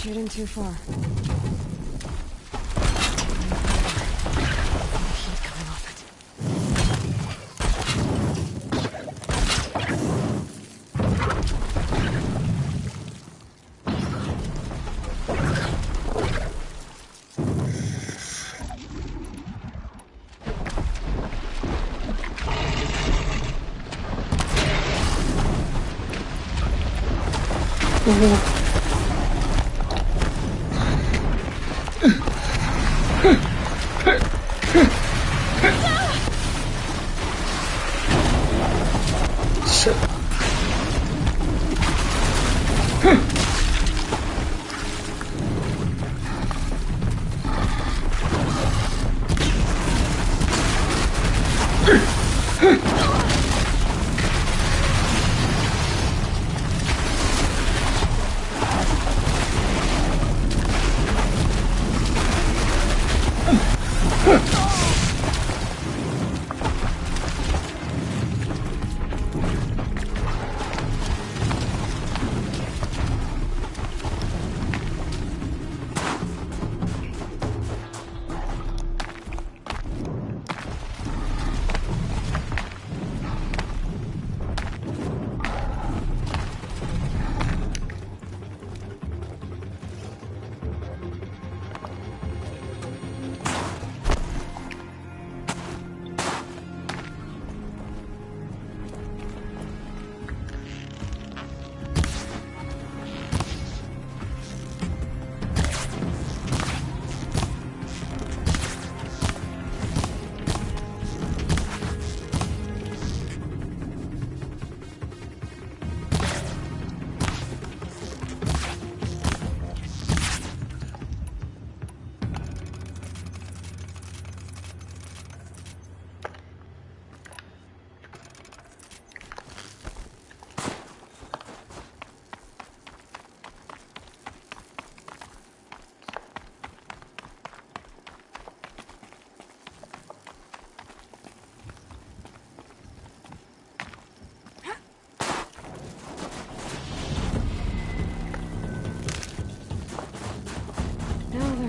Shooting too far. Heat coming off it.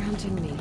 Hunting me.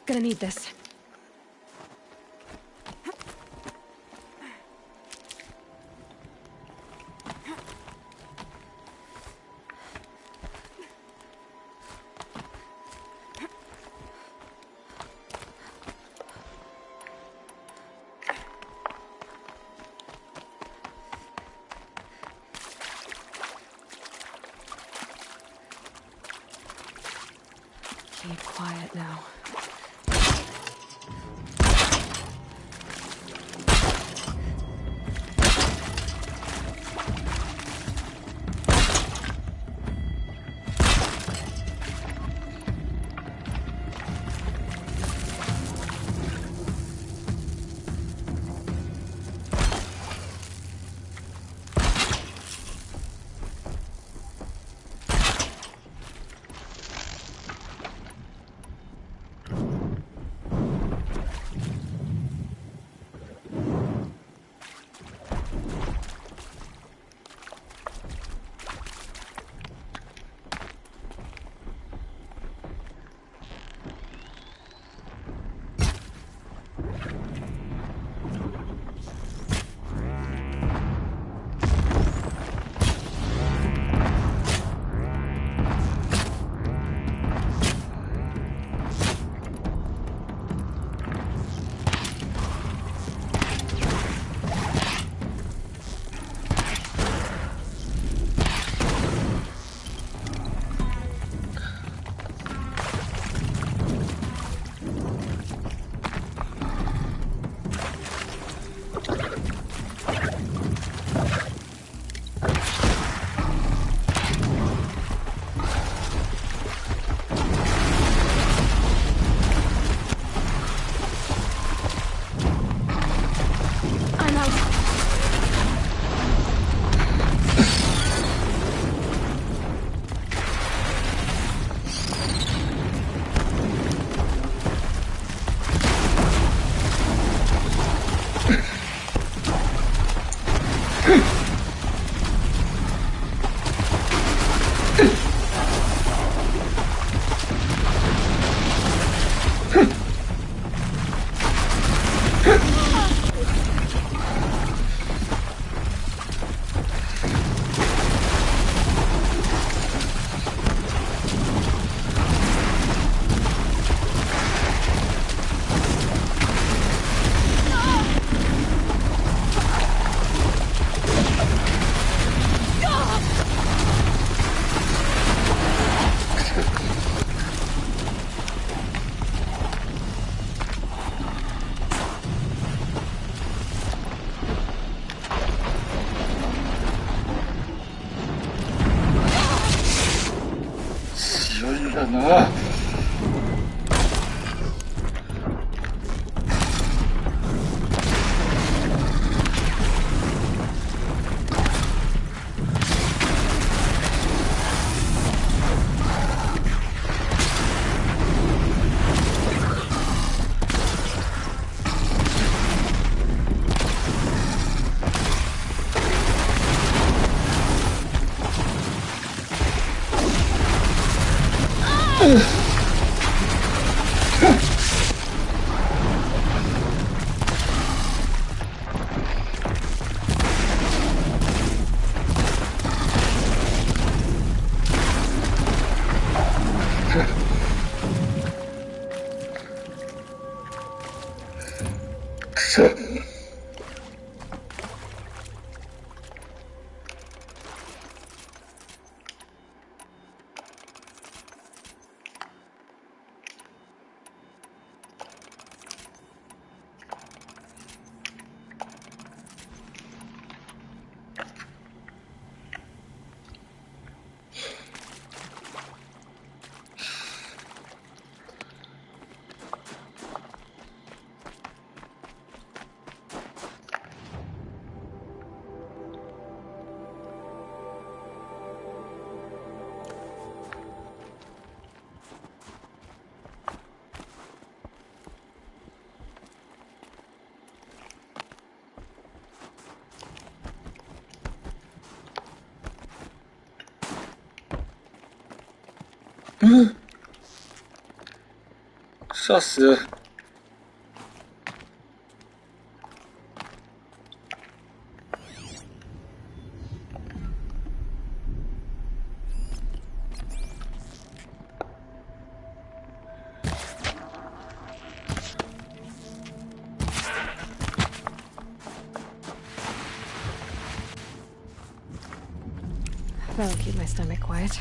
Gonna need this. Keep quiet now. 吓死了！That'll keep my stomach quiet.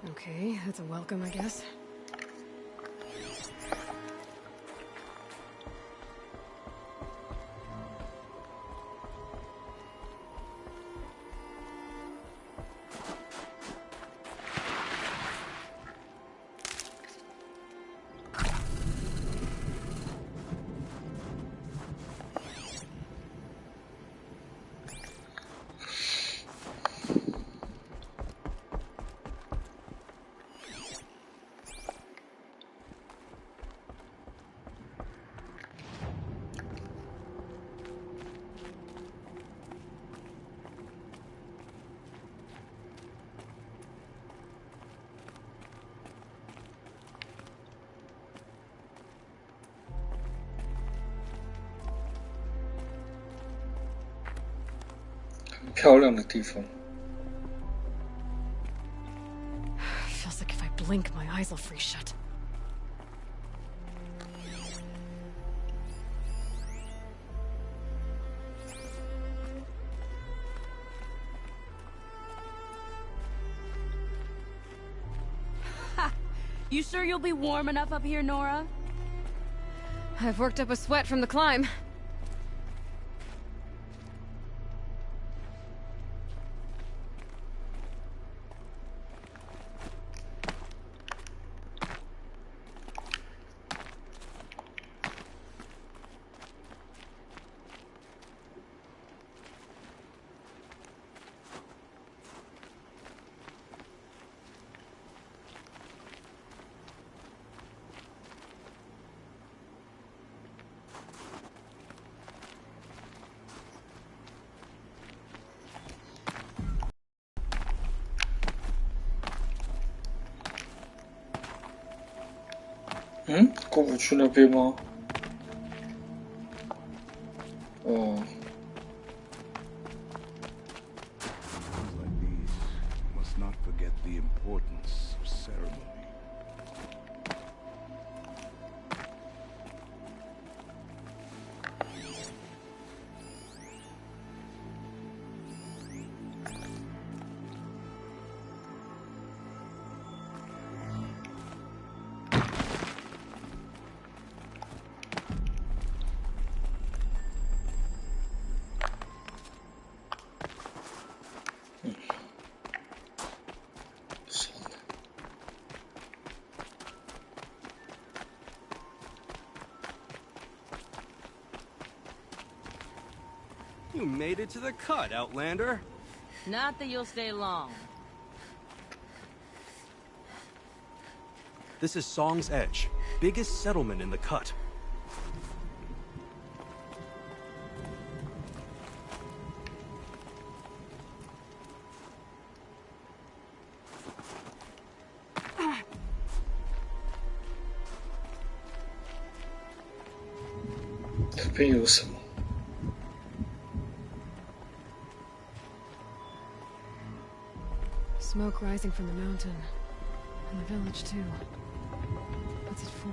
Okay, that's a welcome, I guess.漂亮的地方。 Feels like if I blink, my eyes will freeze shut. Ha! You sure you'll be warm enough up here, Nora? I've worked up a sweat from the climb.过不去那边吗？哦。 Like these must not forget the importance of ceremony. You made it to the cut, Outlander. Not that you'll stay long. This is Song's Edge, biggest settlement in the cut.这边有什么？ Smoke rising from the mountain. And the village, too. What's it for?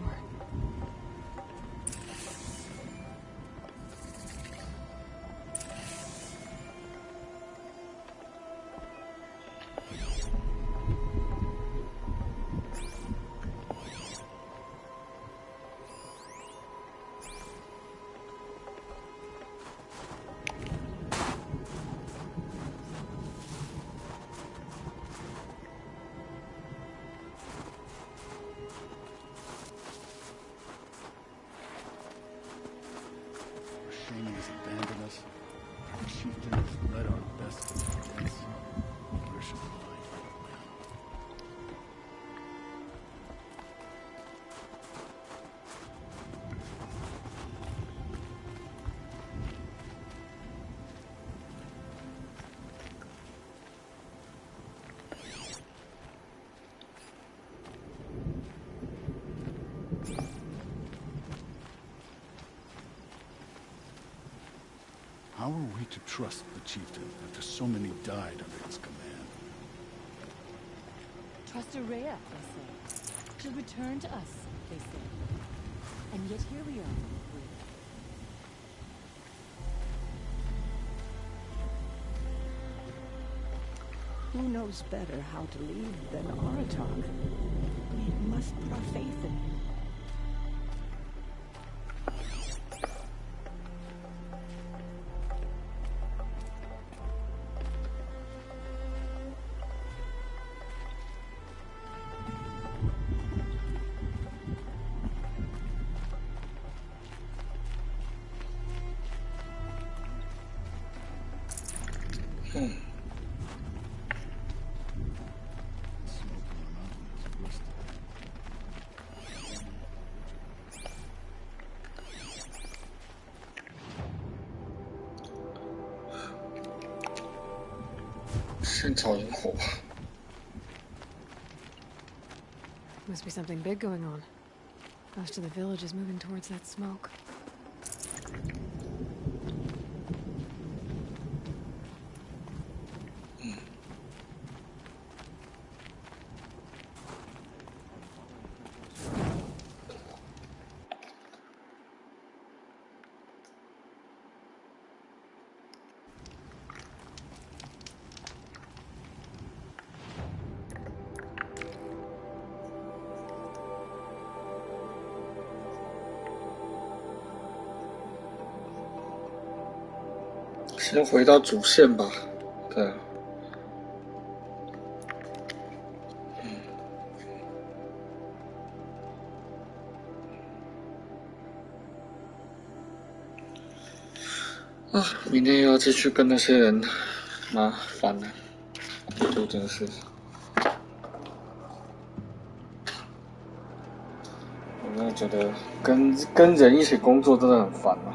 Shaman has abandoned us. Our chieftain has led our best against. Where should we find our land? How are we to trust the chieftain after so many died under his command? Trust Araya, they say. She'll return to us, they say. And yet here we are. Who knows better how to lead than Aratak? We must put our faith in him. Smoke from the mountain is bursting. 先找萤火吧。 Must be something big going on. Most of the village is moving towards that smoke.先回到主线吧。对啊。啊，明天又要继续跟那些人麻烦了，就真的是。我真的觉得跟人一起工作真的很烦啊。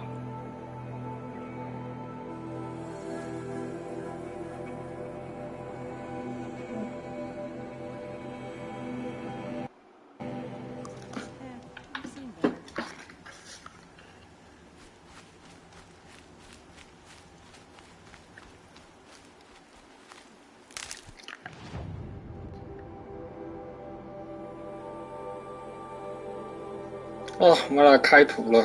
哦，我们来开图了。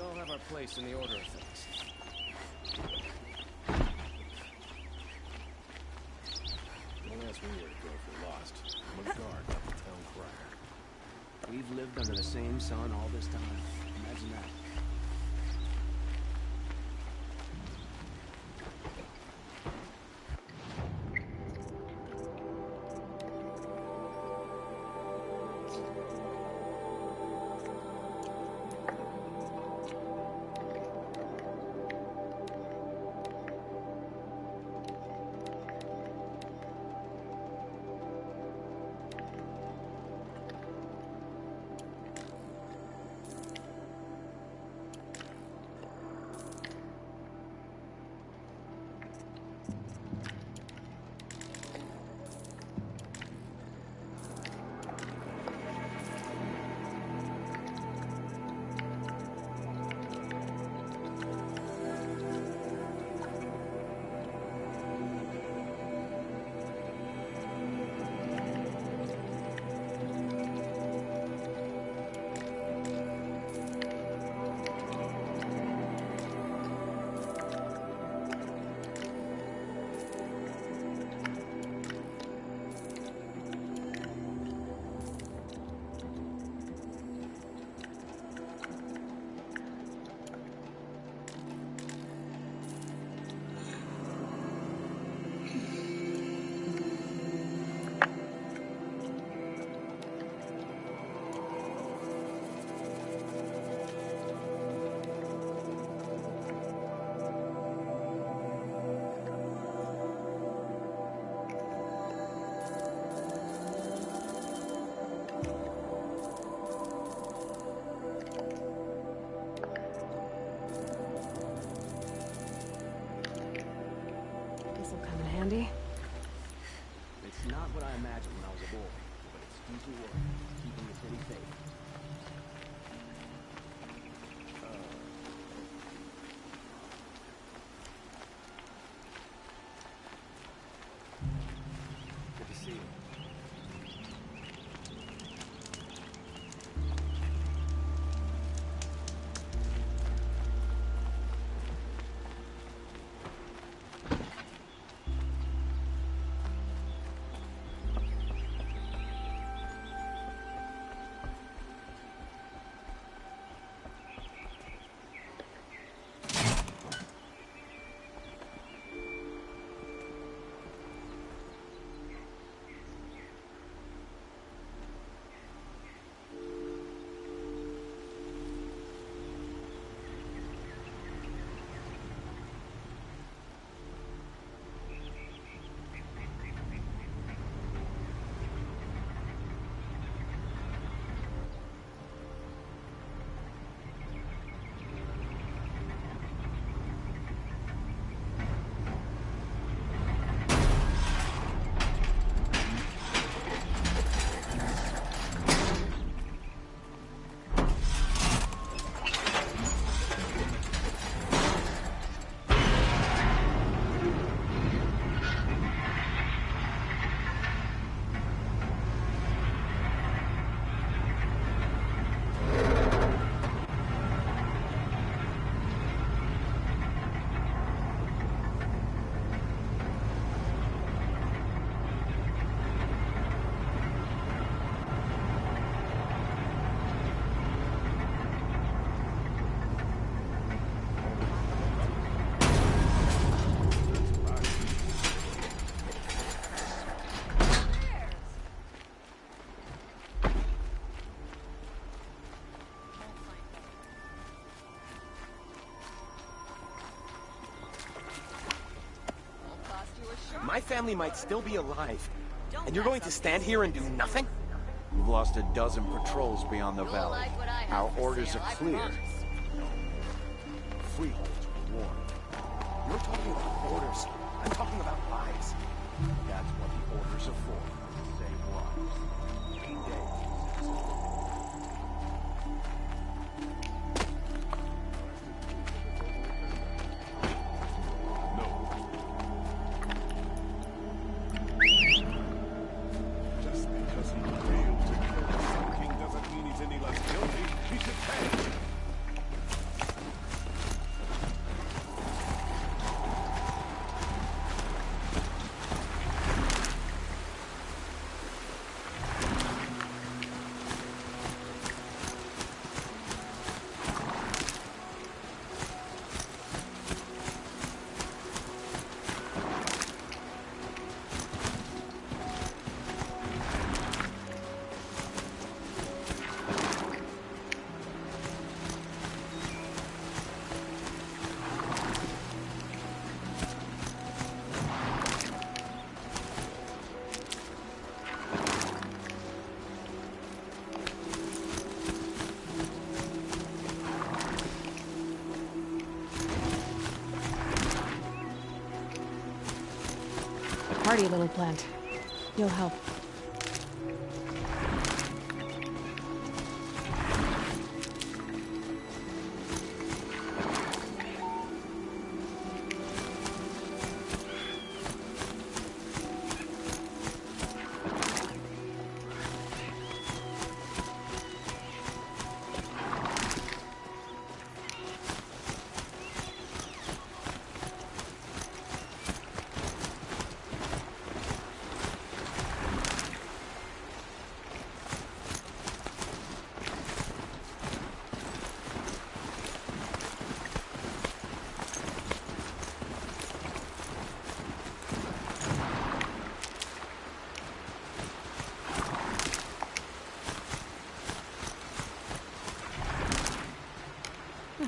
all have our place in the order of things. Don't ask me where to go if we're lost. I'm a guard, not the town crier. We've lived under the same sun all this time. Imagine that. This'll come in handy. It's not what I imagined when I was a boy, but it's decent work, keeping you pretty safe. Good to see you. My family might still be alive, and you're going to stand here and do nothing? We've lost a dozen patrols beyond the valley. Our orders are clear. Freeholds were warned. You're talking about orders. I'm talking about lives. That's what the orders are for. Save lives. Days. hardy little plant. You'll help.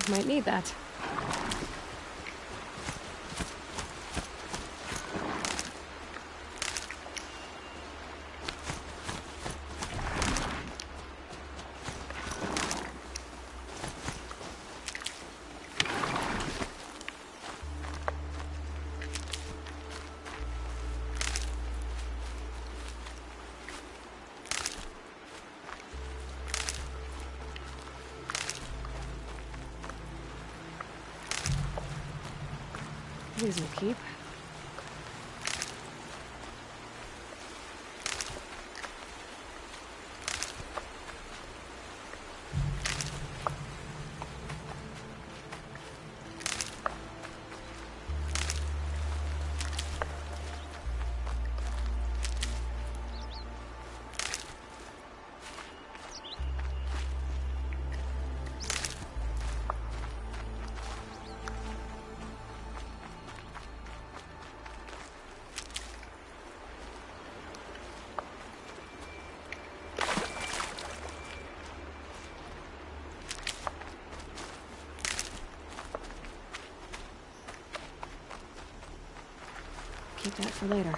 Might need that. These will keep. Keep that for later.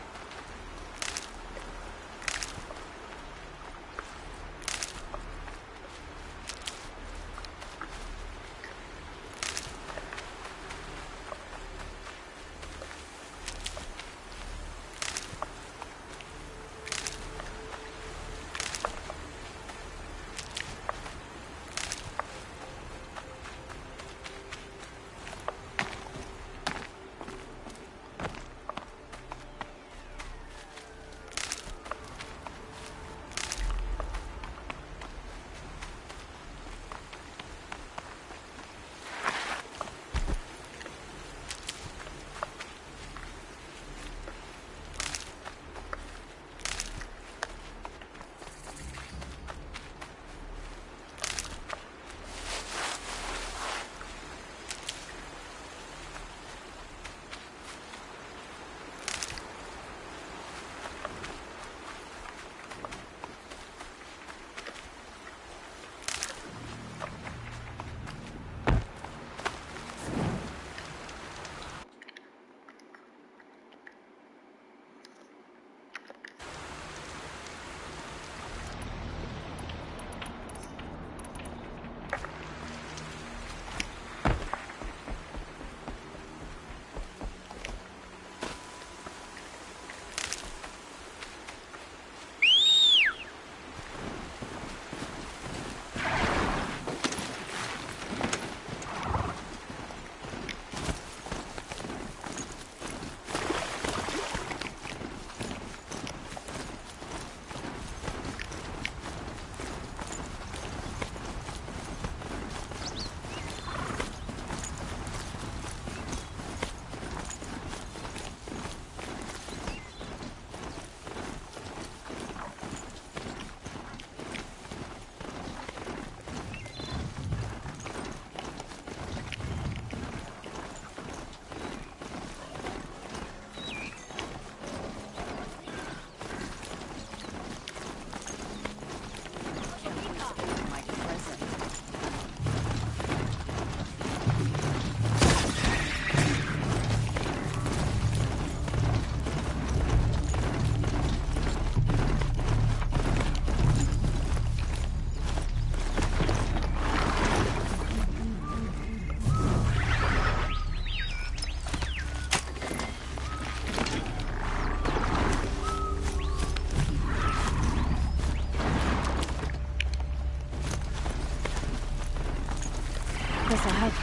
This'll help.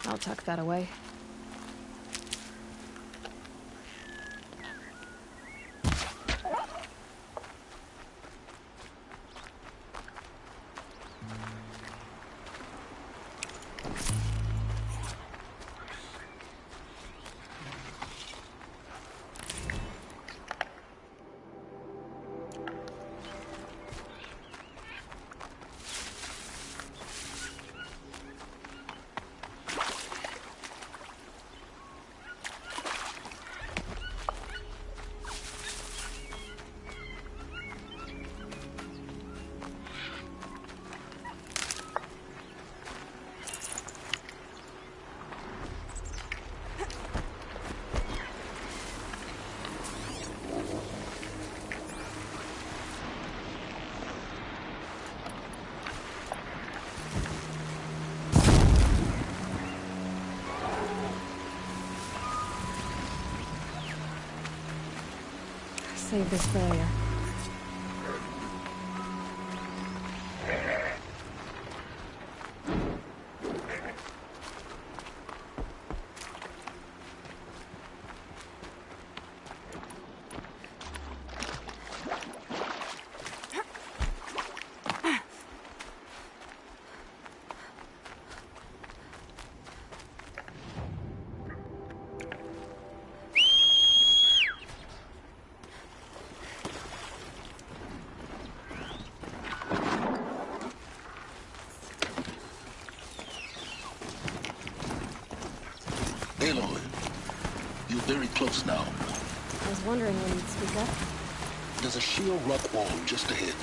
I'll tuck that away. save this for later. Aloy, you're very close now. I was wondering when you'd speak up. There's a shield rock wall just ahead.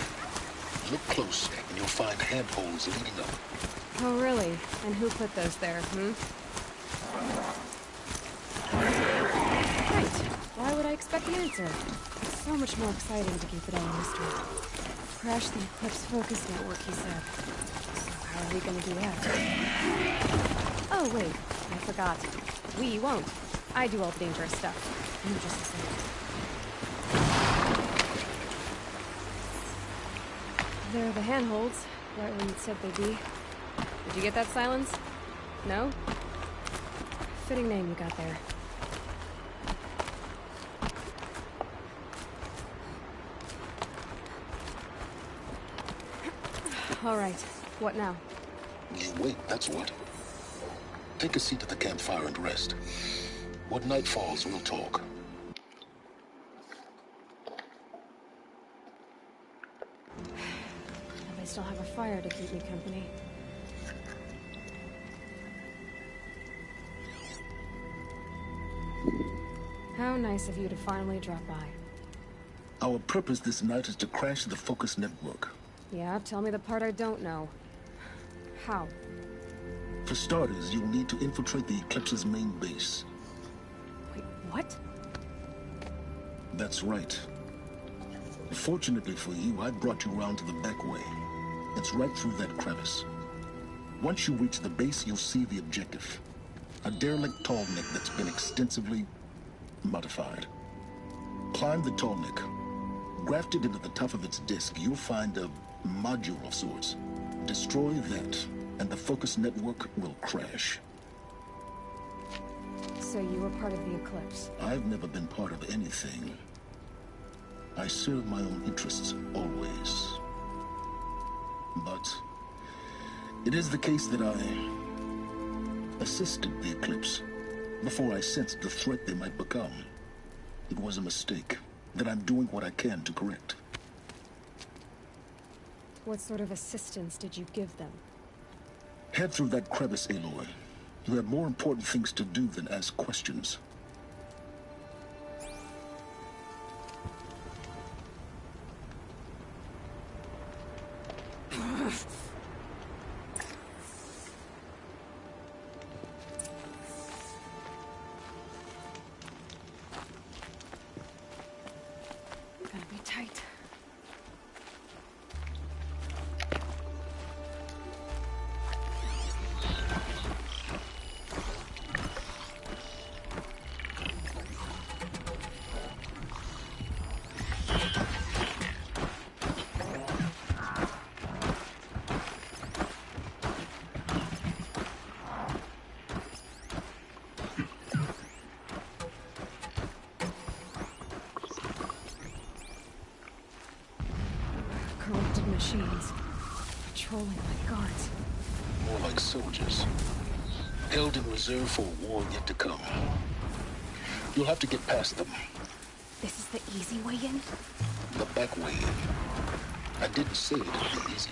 Look close, and you'll find handholds leading up. Oh, really? And who put those there, Right. Why would I expect the answer? It's so much more exciting to keep it all a mystery. Crash the Eclipse Focus Network, he said. So how are we gonna do that? Oh, wait. I forgot. We won't. I do all the dangerous stuff. You just listen. There are the handholds, right where you'd said they'd be. Did you get that, Silence? No? Fitting name you got there. All right. What now? You wait, that's what. Take a seat at the campfire and rest. When night falls, we'll talk. Well, they still have a fire to keep me company. How nice of you to finally drop by. Our purpose this night is to crash the Focus Network. Yeah, tell me the part I don't know. How? For starters, you'll need to infiltrate the Eclipse's main base. Wait, what? That's right. Fortunately for you, I brought you round to the back way. It's right through that crevice. Once you reach the base, you'll see the objective. A derelict tallneck that's been extensively modified. Climb the tallneck. Grafted into the top of its disk, you'll find a module of sorts. Destroy that, and the Focus Network will crash. So you were part of the Eclipse? I've never been part of anything. I serve my own interests, always. But it is the case that I assisted the Eclipse before I sensed the threat they might become. It was a mistake that I'm doing what I can to correct. What sort of assistance did you give them? Head through that crevice, Aloy. You have more important things to do than ask questions. Gonna be tight. Corrupted machines. Patrolling like guards. More like soldiers. Held in reserve for a war yet to come. You'll have to get past them. This is the easy way in? The back way in. I didn't say it'd be easy.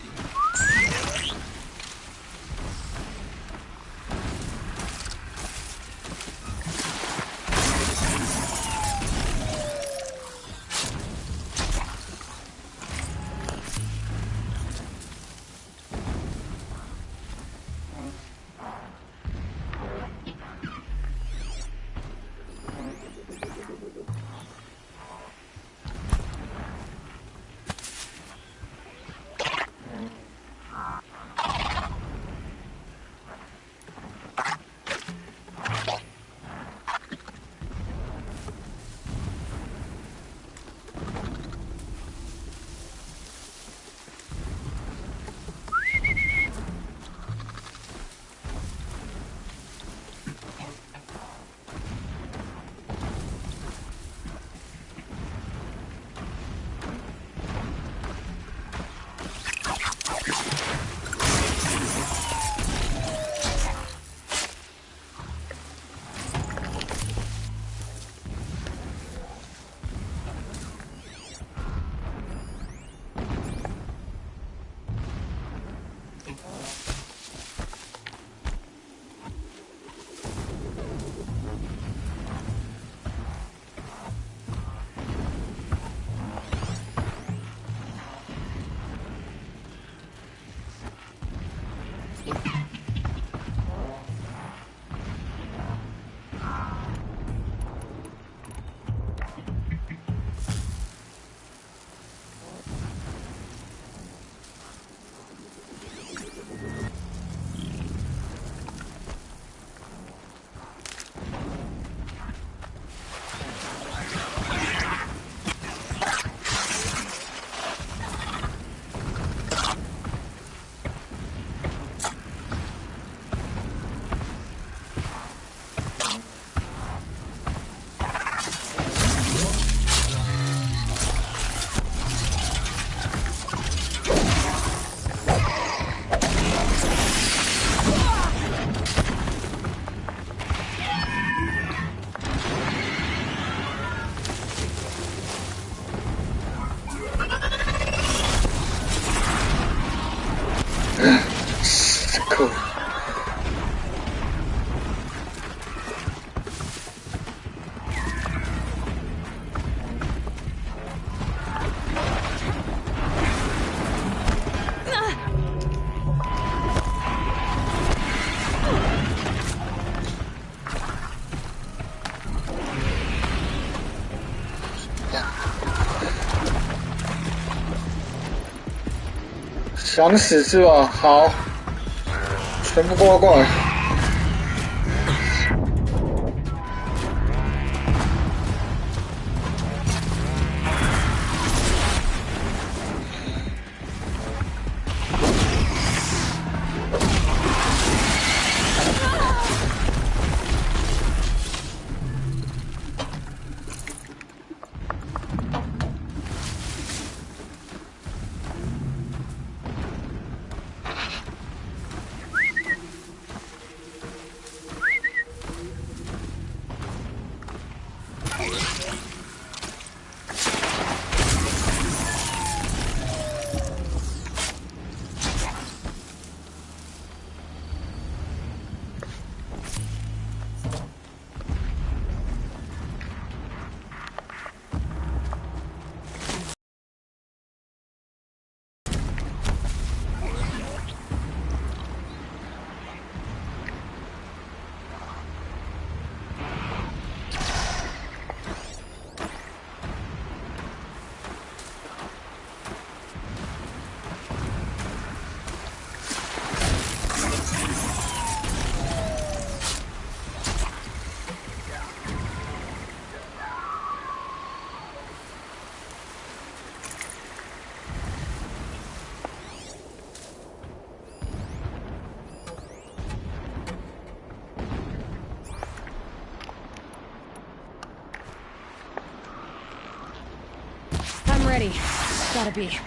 想死是吧？好，全部过来。I'm ready. Gotta be.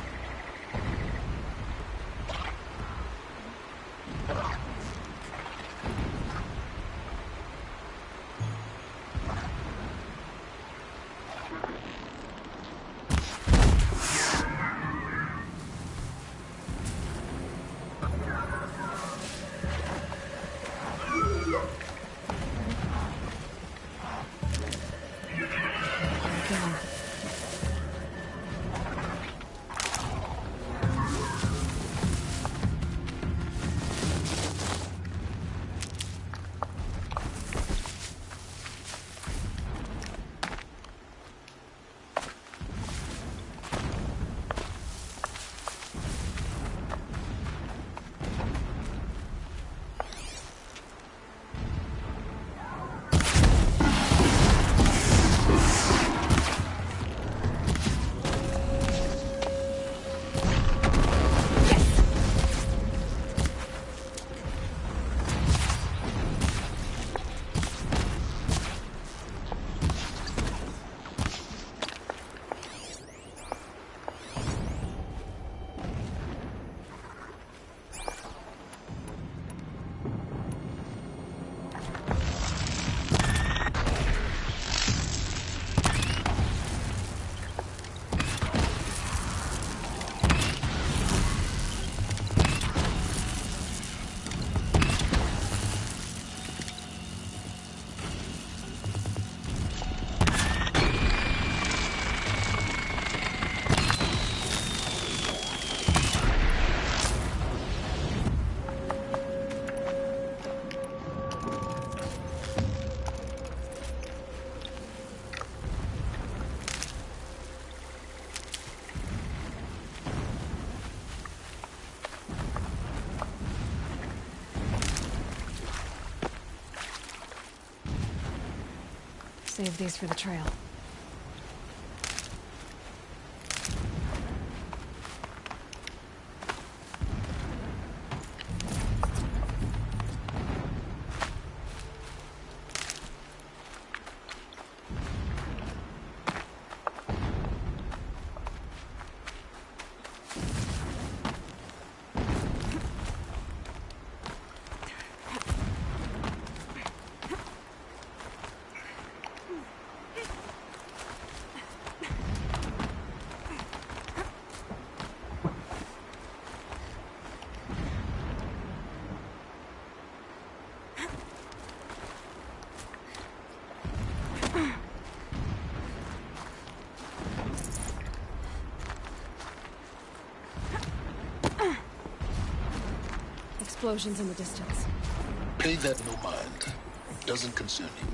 Save these for the trail. Explosions in the distance. Pay that no mind. Doesn't concern you.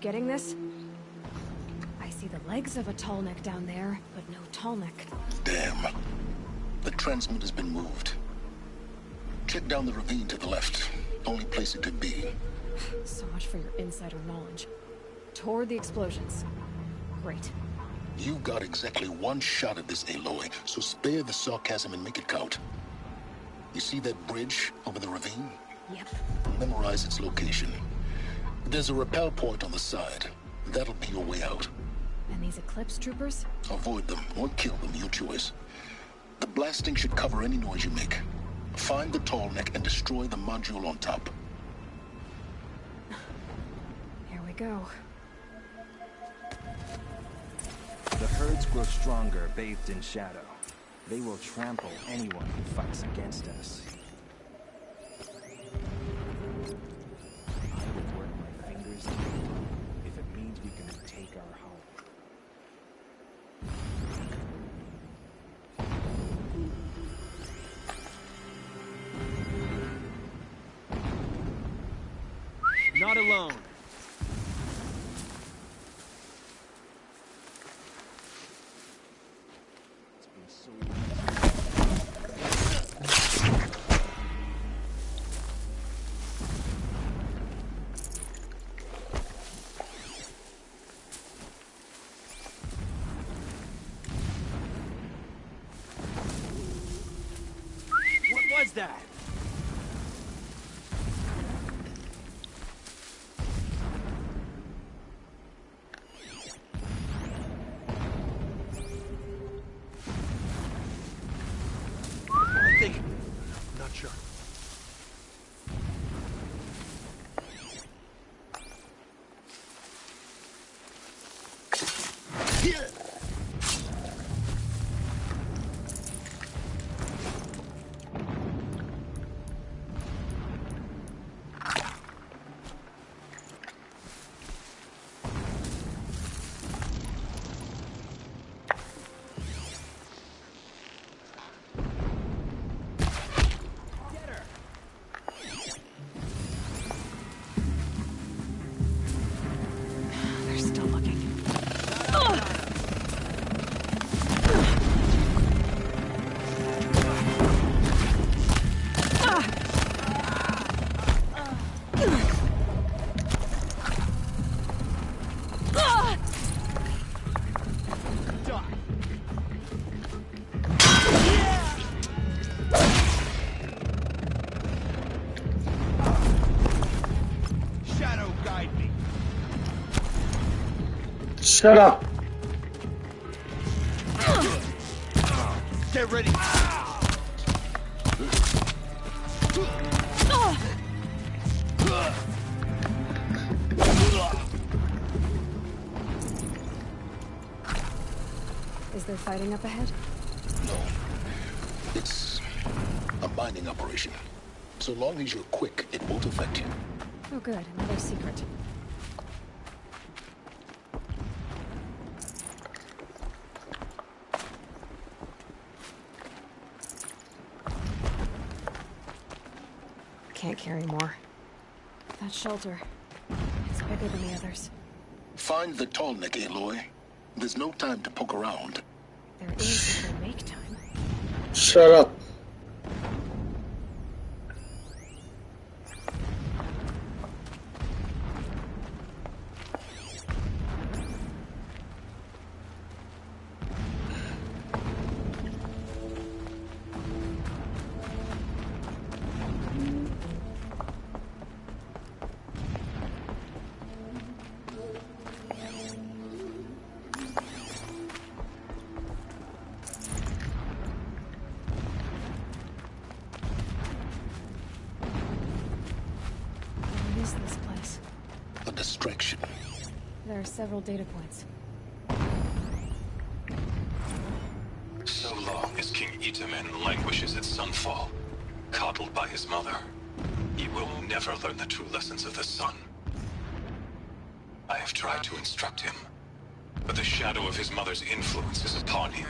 getting this? I see the legs of a tall neck down there, but no tall neck. Damn. The transmitter has been moved. Check down the ravine to the left. Only place it could be. So much for your insider knowledge. Toward the explosions. Great. You've got exactly one shot at this, Aloy, so spare the sarcasm and make it count. You see that bridge over the ravine? Yep. Memorize its location. There's a rappel point on the side. That'll be your way out. And these Eclipse troopers? Avoid them or kill them, your choice. The blasting should cover any noise you make. Find the tall neck and destroy the module on top. Here we go. The herds grow stronger, bathed in shadow. They will trample anyone who fights against us. I will work my fingers together if it means we can retake our home. Not alone. It's been so What was that? Not sure. They're still looking. Shadow guide me. Shut up! Get ready. Is there fighting up ahead? No. It's a mining operation. So long as you're quick, it won't affect you. Oh good, another secret. Can't carry more. That shelter, it's bigger than the others. Find the tall neck, Aloy. There's no time to poke around. There is if they make time. Shut up! What is this place? A distraction. There are several data points. So long as King Itamen languishes at Sunfall, coddled by his mother, he will never learn the true lessons of the sun. I have tried to instruct him, but the shadow of his mother's influence is upon him.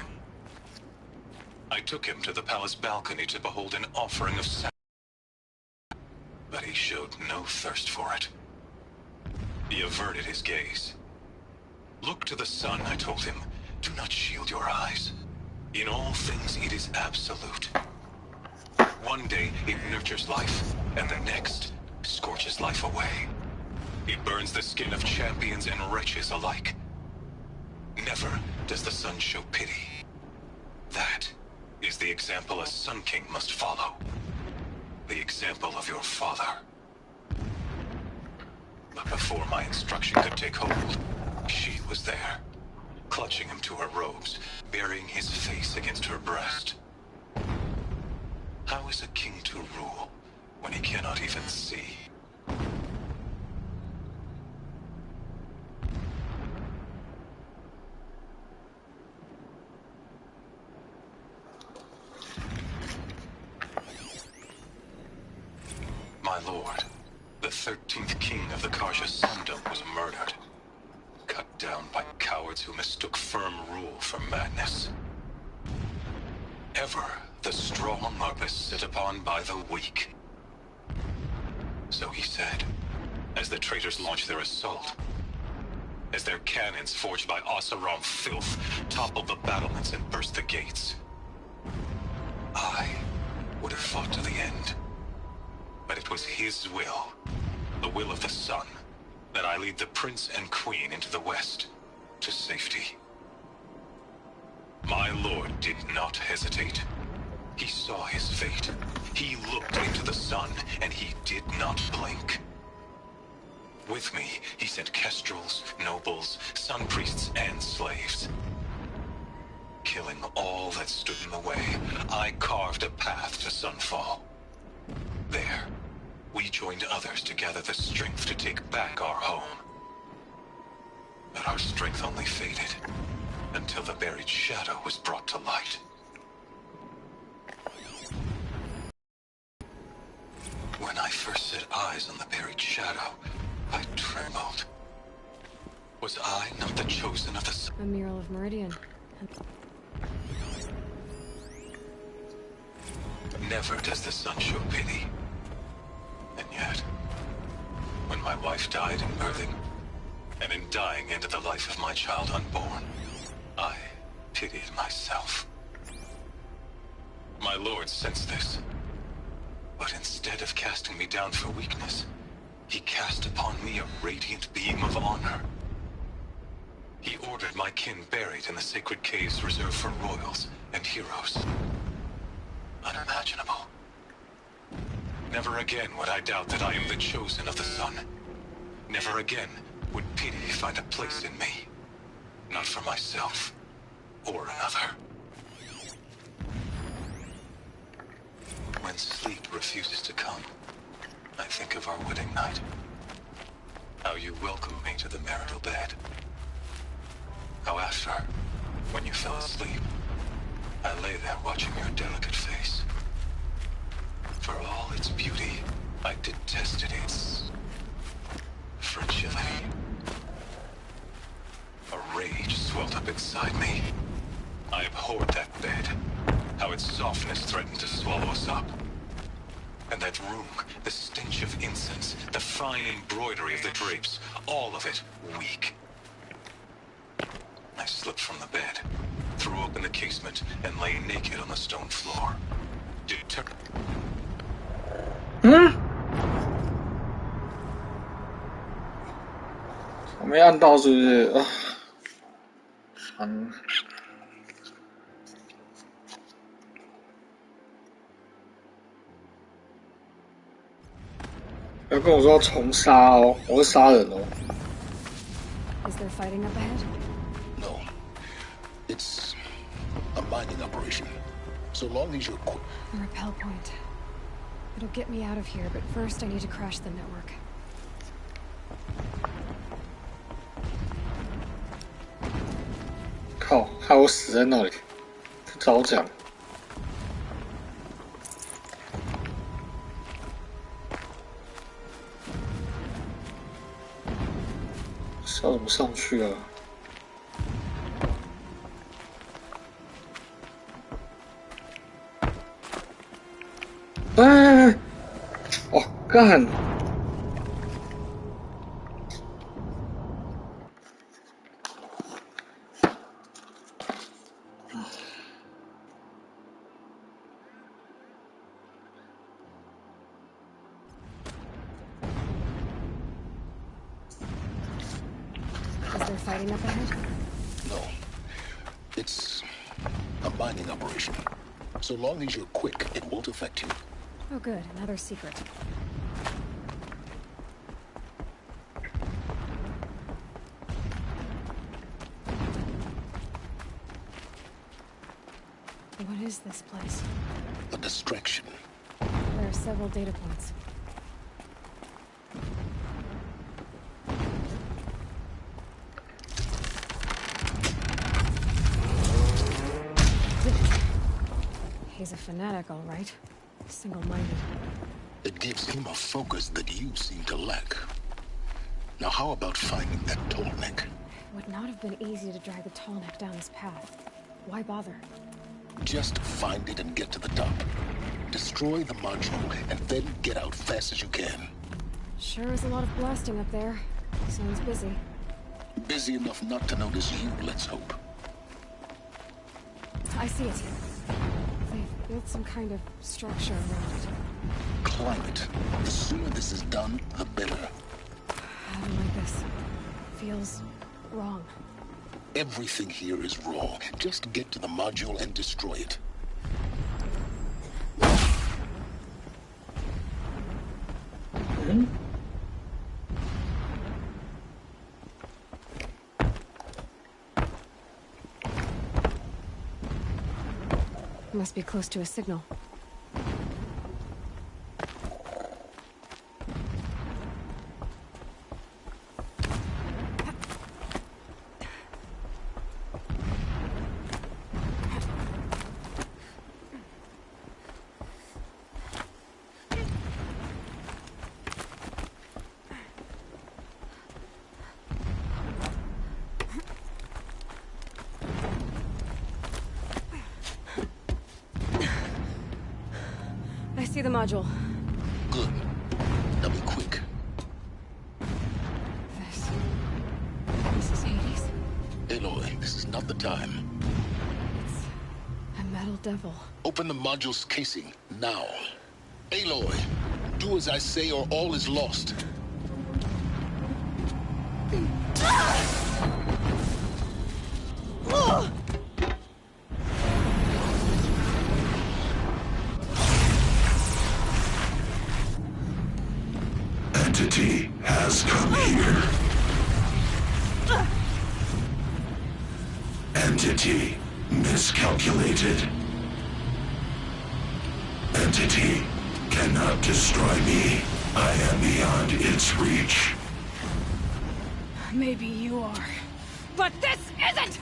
I took him to the palace balcony to behold an offering of sacrifice, but he showed no thirst for it. He averted his gaze. Look to the sun, I told him. Do not shield your eyes. In all things, it is absolute. One day, it nurtures life, and the next, scorches life away. It burns the skin of champions and wretches alike. Never does the sun show pity. That is the example a Sun King must follow. The example of your father. But before my instruction could take hold, she was there, clutching him to her robes, burying his face against her breast. How is a king to rule when he cannot even see? My lord, the 13th king of the Karja Sundom was murdered. Cut down by cowards who mistook firm rule for madness. Ever the strong are beset upon by the weak. So he said, as the traitors launched their assault. As their cannons forged by Oseram filth toppled the battlements and burst the gates. I would have fought to the end. But it was his will, the will of the sun, that I lead the prince and queen into the west, to safety. My lord did not hesitate. He saw his fate. He looked into the sun, and he did not blink. With me, he sent kestrels, nobles, sun priests, and slaves. Killing all that stood in the way, I carved a path to Sunfall. There, we joined others to gather the strength to take back our home. But our strength only faded, until the buried shadow was brought to light. When I first set eyes on the buried shadow, I trembled. Was I not the chosen of the sun? A mural of Meridian. Never does the sun show pity. And yet, when my wife died in birthing, and in dying ended the life of my child unborn, I pitied myself. My lord sensed this. But instead of casting me down for weakness, he cast upon me a radiant beam of honor. He ordered my kin buried in the sacred caves reserved for royals and heroes. Unimaginable. Never again would I doubt that I am the chosen of the sun. Never again would pity find a place in me. Not for myself or another. When sleep refuses to come, I think of our wedding night. How you welcomed me to the marital bed. How after, when you fell asleep, I lay there watching your delicate face. For all its beauty, I detested its fragility. A rage swelled up inside me. I abhorred that bed. How its softness threatened to swallow us up. And that room, the stench of incense, the fine embroidery of the drapes, all of it weak. I slipped from the bed, threw open the casement, and lay naked on the stone floor.嗯，我没按到是不是？啊，不要跟我说要重杀哦，我会杀人哦。Is there fighting up ahead? No. It's a mining operation. So long as you're quick. A rappel point. It'll get me out of here, but first I need to crash the network. 靠，害我死在那里，不早讲。是要怎么上去啊？哎，哦，干！ fighting up ahead? No. It's a mining operation. So long as you're quick, it won't affect you. Oh good, another secret. What is this place? A distraction. There are several data points. He's a fanatic, all right. Single-minded. It gives him a focus that you seem to lack. Now how about finding that tall neck? It would not have been easy to drag the tall neck down this path. Why bother? Just find it and get to the top. Destroy the module, and then get out fast as you can. Sure is a lot of blasting up there. Sounds busy. Busy enough not to notice you, let's hope. I see it. They've built some kind of structure around it. Climb it. The sooner this is done, the better. I don't like this. Feels wrong. Everything here is wrong. Just get to the module and destroy it. Must be close to a signal. I see the module. Good. Now be quick. This is Hades. Aloy, this is not the time. It's a metal devil. Open the module's casing, now. Aloy, do as I say or all is lost. Entity has come here. Entity miscalculated. Entity cannot destroy me. I am beyond its reach. Maybe you are. But this isn't!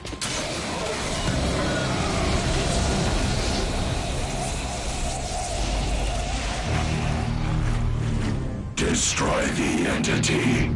Destroy the entity.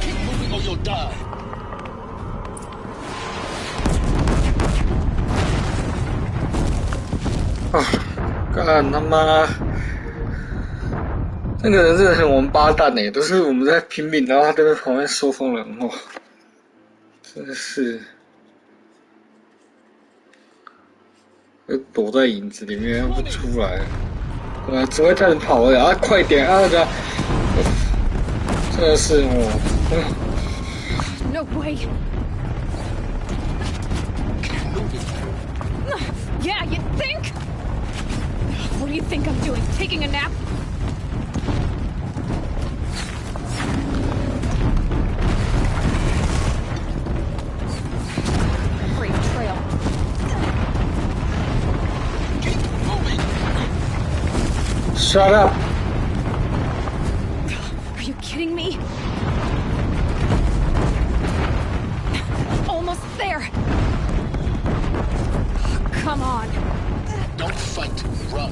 Keep moving or you'll die.干他妈！那个人真的很王八蛋哎，都是我们在拼命，然后他在旁边说风凉话，真的是，就躲在影子里面不出来，只会带人跑而已啊！快点啊！这样，真的是哦。No way! Yeah, you think? What do you think I'm doing? Taking a nap? Great trail. Keep moving. Shut up! Are you kidding me? Almost there. Come on. Don't fight. Run.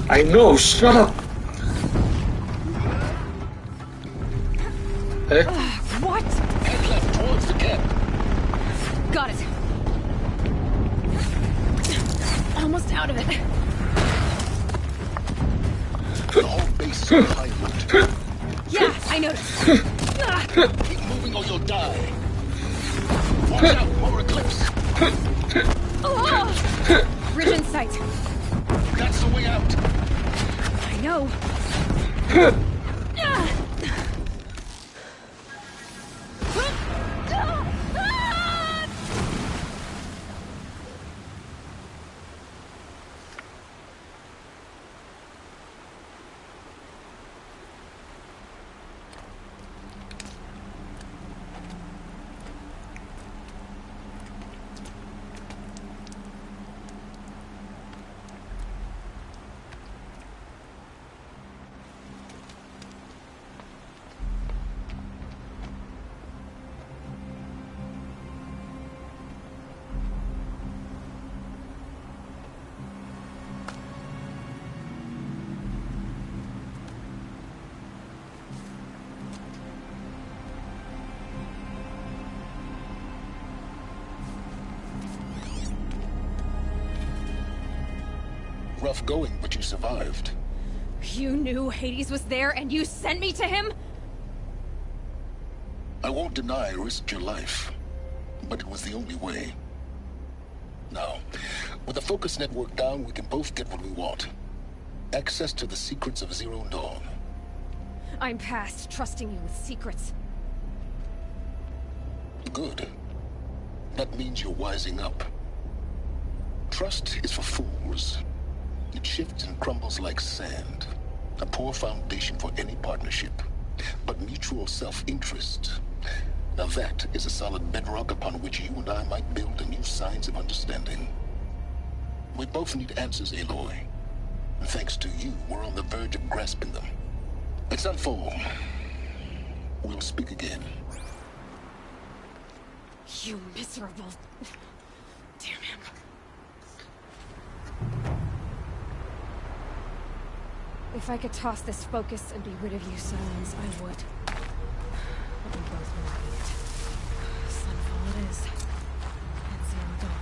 I know. Shut up. What? Head left. so high alert. Yeah, I noticed. Keep moving or you'll die. Watch out, more eclipse. Bridge in sight. That's the way out. I know. Rough going, but you survived. You knew Hades was there and you sent me to him? I won't deny I risked your life, but it was the only way. Now, with the focus network down, we can both get what we want. Access to the secrets of Zero Dawn. I'm past trusting you with secrets. Good. That means you're wising up. Trust is for fools. It shifts and crumbles like sand. A poor foundation for any partnership. But mutual self-interest. Now that is a solid bedrock upon which you and I might build a new science of understanding. We both need answers, Aloy. And thanks to you, we're on the verge of grasping them. It's unfold. We'll speak again. You miserable... Damn him. If I could toss this focus and be rid of you, Silence, I would. But we both know I can't. Sunfall it is. And Zero Dawn.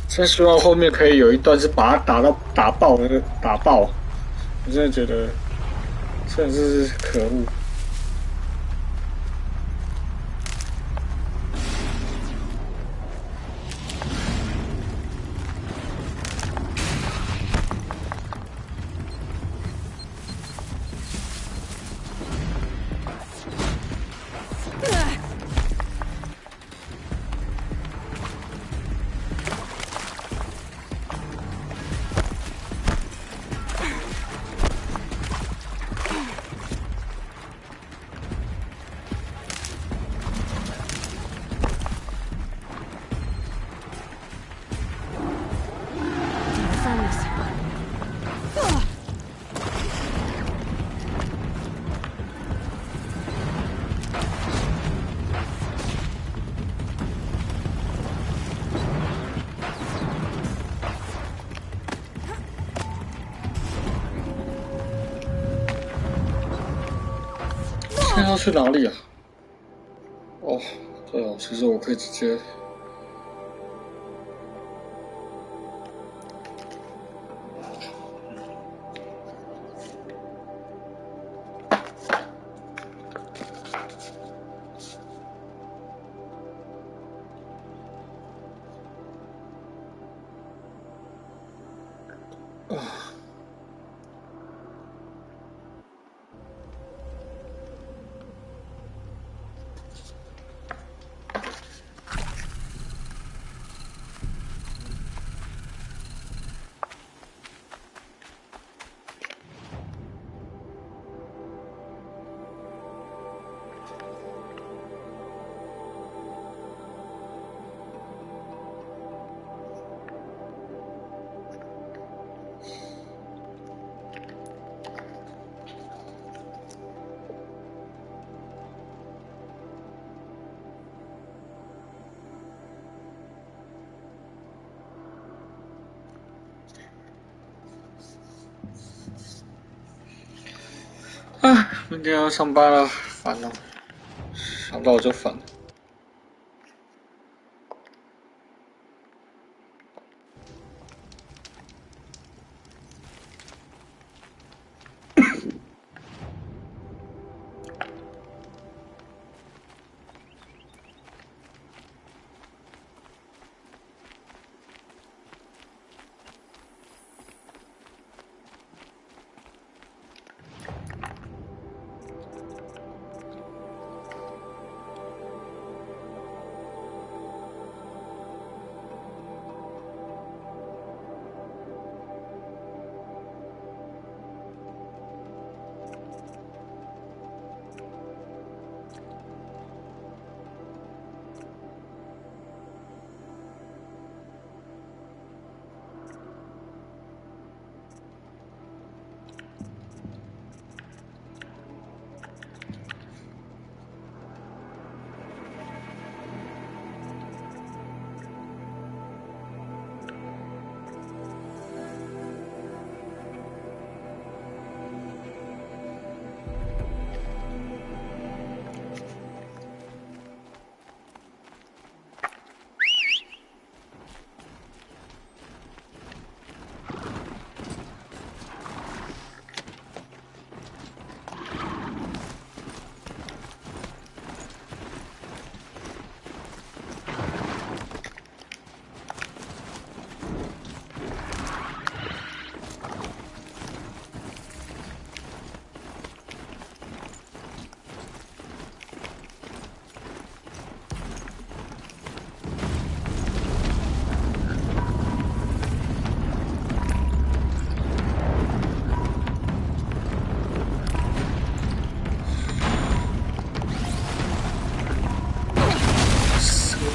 真希望后面可以有一段是把他打爆那个打爆，我真的觉得真的是可恶。现在要去哪里啊？哦，对哦，其实我可以直接。明天要上班了，烦了，想到我就烦。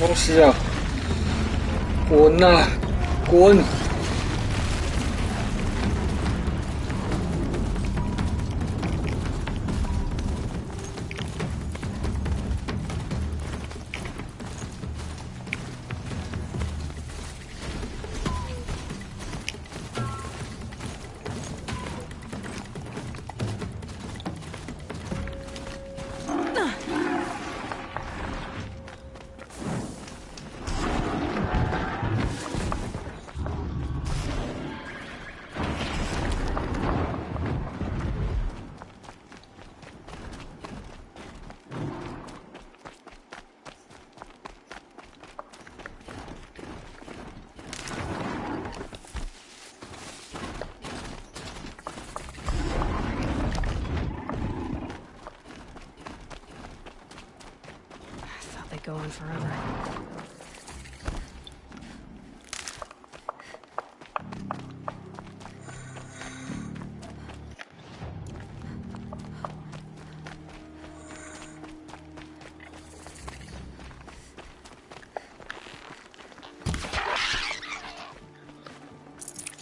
东西啊！滚呐！滚！Go on forever. “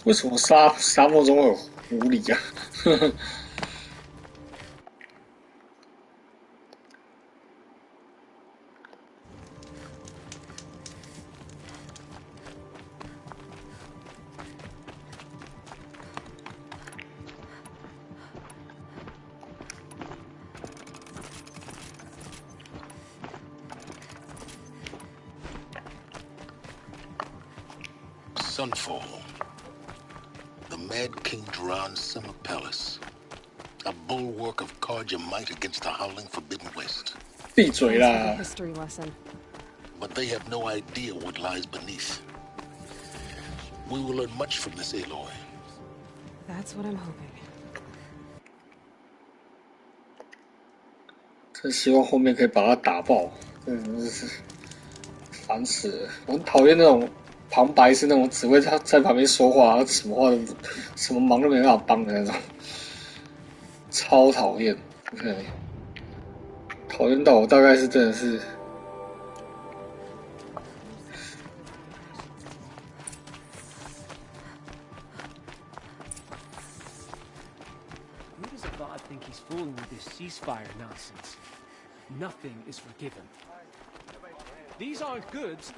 为什么沙漠中有狐狸啊？”呵呵。Sunfall. The Mad King Duran's summer palace. A bulwark of Carja might against the howling Forbidden West. 闭嘴啦 History lesson. But they have no idea what lies beneath. We will learn much from this Aloy. That's what I'm hoping. 真希望后面可以把他打爆，真的是烦死了！我很讨厌那种旁白是那种只会他在旁边说话，什么话都什么忙都没办法帮的那种，超讨厌。OK， 讨厌到我大概是真的是。Who does Avad think he's fooling with this ceasefire nonsense? Nothing is forgiven. These aren't goods.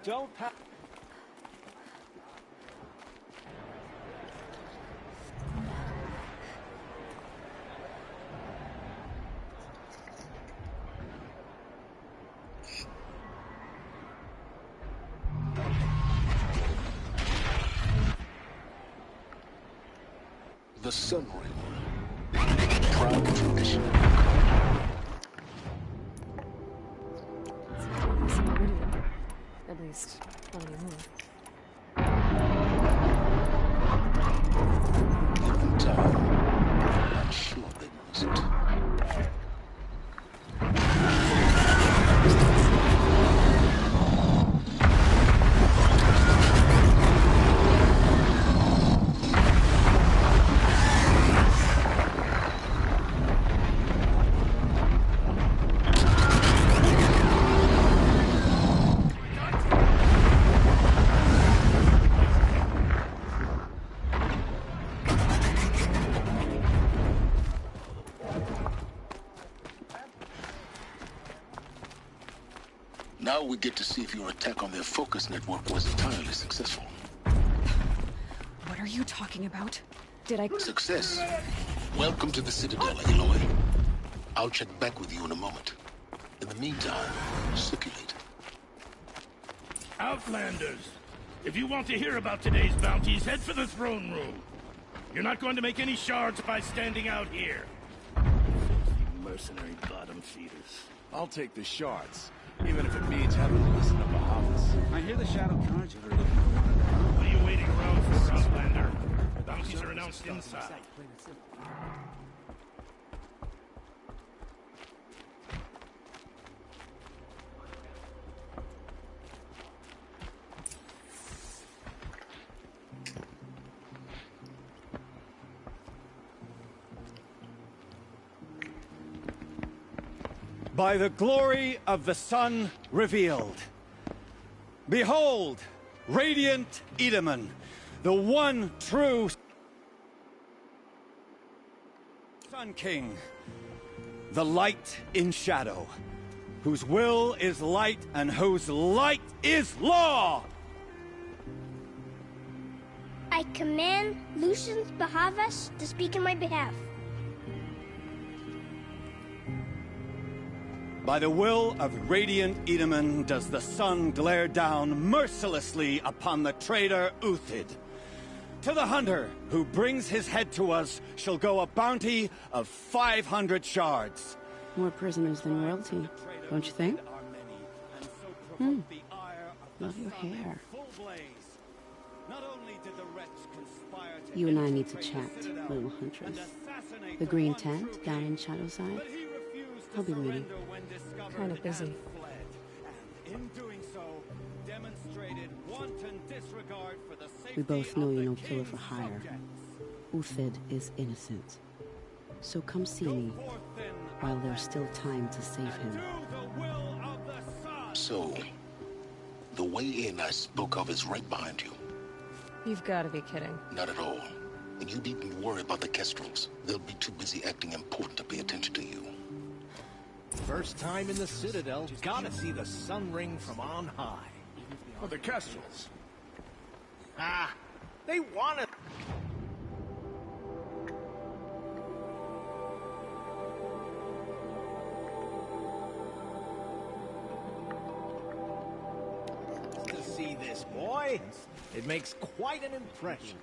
Don't pa- The Sun Ring. Proud tradition. At least, plenty more. Given time, I'm sure they must. Now we get to see if your attack on their focus network was entirely successful. What are you talking about? Did I... Success. Welcome to the Citadel, Aloy. I'll check back with you in a moment. In the meantime, circulate. Outlanders, if you want to hear about today's bounties, head for the throne room. You're not going to make any shards by standing out here. You mercenary bottom feeders. I'll take the shards, even if it means having to listen to Bahavas. I hear the Shadow Cards are looking for one. What are you waiting around for, Outlander? Bounties are announced inside. By the glory of the sun revealed. Behold, radiant Edaman, the one true Sun King, the light in shadow, whose will is light and whose light is law. I command Lucius Bahavas to speak in my behalf. By the will of radiant Edaman does the sun glare down mercilessly upon the traitor Uthid. To the hunter who brings his head to us shall go a bounty of 500 shards. More prisoners than royalty, don't you think? Love your hair. You and I need to chat, little huntress. The green tent down in Shadowside? I'll be waiting. Kind of busy. We both know you're no killer for hire. Uthid is innocent. So come see me while there's still time to save him. So, the way in I spoke of is right behind you. You've got to be kidding. Not at all. And you needn't worry about the Kestrels. They'll be too busy acting important to pay attention to you. First time in the Citadel, gotta see the Sun Ring from on high. Oh, the Kestrels. Ah, they want it. To see this, boy. It makes quite an impression.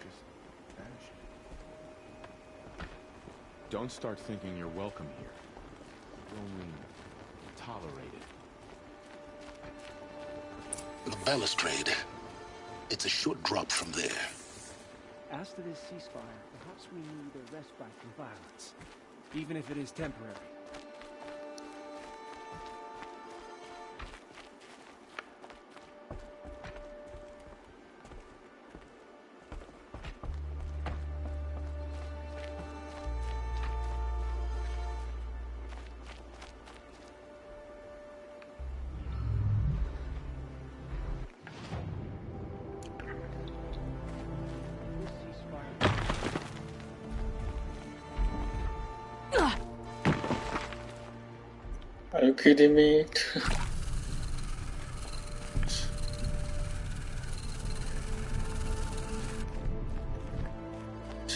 Don't start thinking you're welcome here. You're only tolerated. The balustrade. It's a short drop from there. After this ceasefire, perhaps we need a respite from violence, even if it is temporary. Are you kidding me?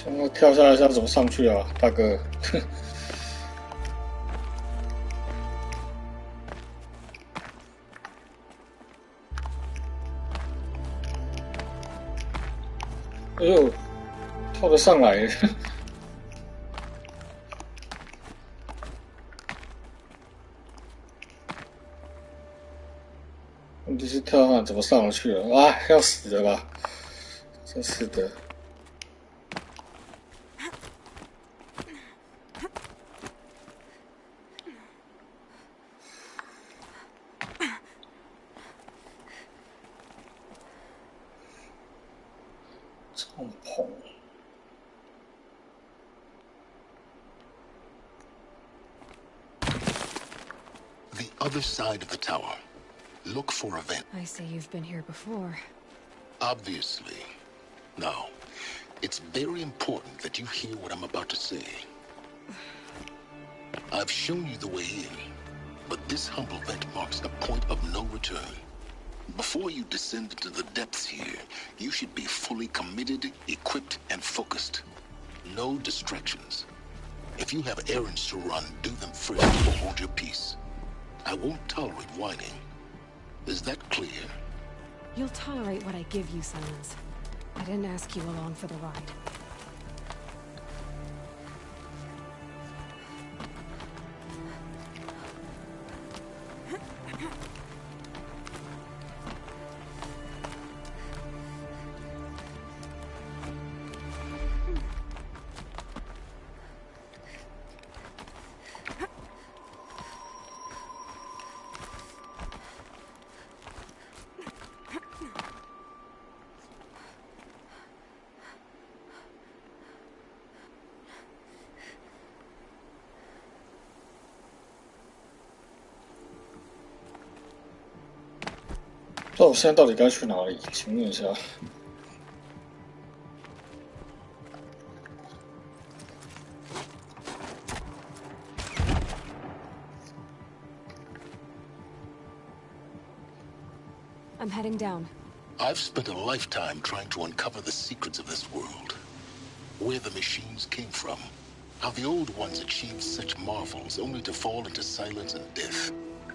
现在跳下来是要怎么上去啊，大哥？哎呦，跳得上来！问题是跳上来怎么上得去了？啊，要死了吧！真是的。帐篷。The other side of the tower. Look for a vent. I see you've been here before. Obviously. Now, it's very important that you hear what I'm about to say. I've shown you the way in, but this humble vent marks a point of no return. Before you descend into the depths here, you should be fully committed, equipped, and focused. No distractions. If you have errands to run, do them first or hold your peace. I won't tolerate whining. Is that clear? You'll tolerate what I give you, Silence. I didn't ask you along for the ride.那我现在到底该去哪里？请问一下。I'm heading down. I've spent a lifetime trying to uncover the secrets of this world. Where the machines came from. How the old ones achieved such marvels only to fall into silence and death.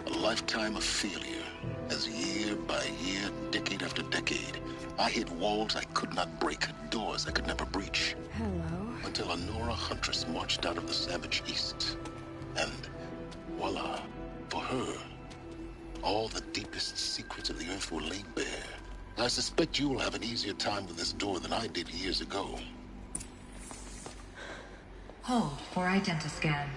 A lifetime of failure. As year by year, decade after decade, I hit walls I could not break, doors I could never breach. Hello. Until a Nora huntress marched out of the savage east. And voila, for her, all the deepest secrets of the earth were laid bare. I suspect you will have an easier time with this door than I did years ago. Hold for identiscan.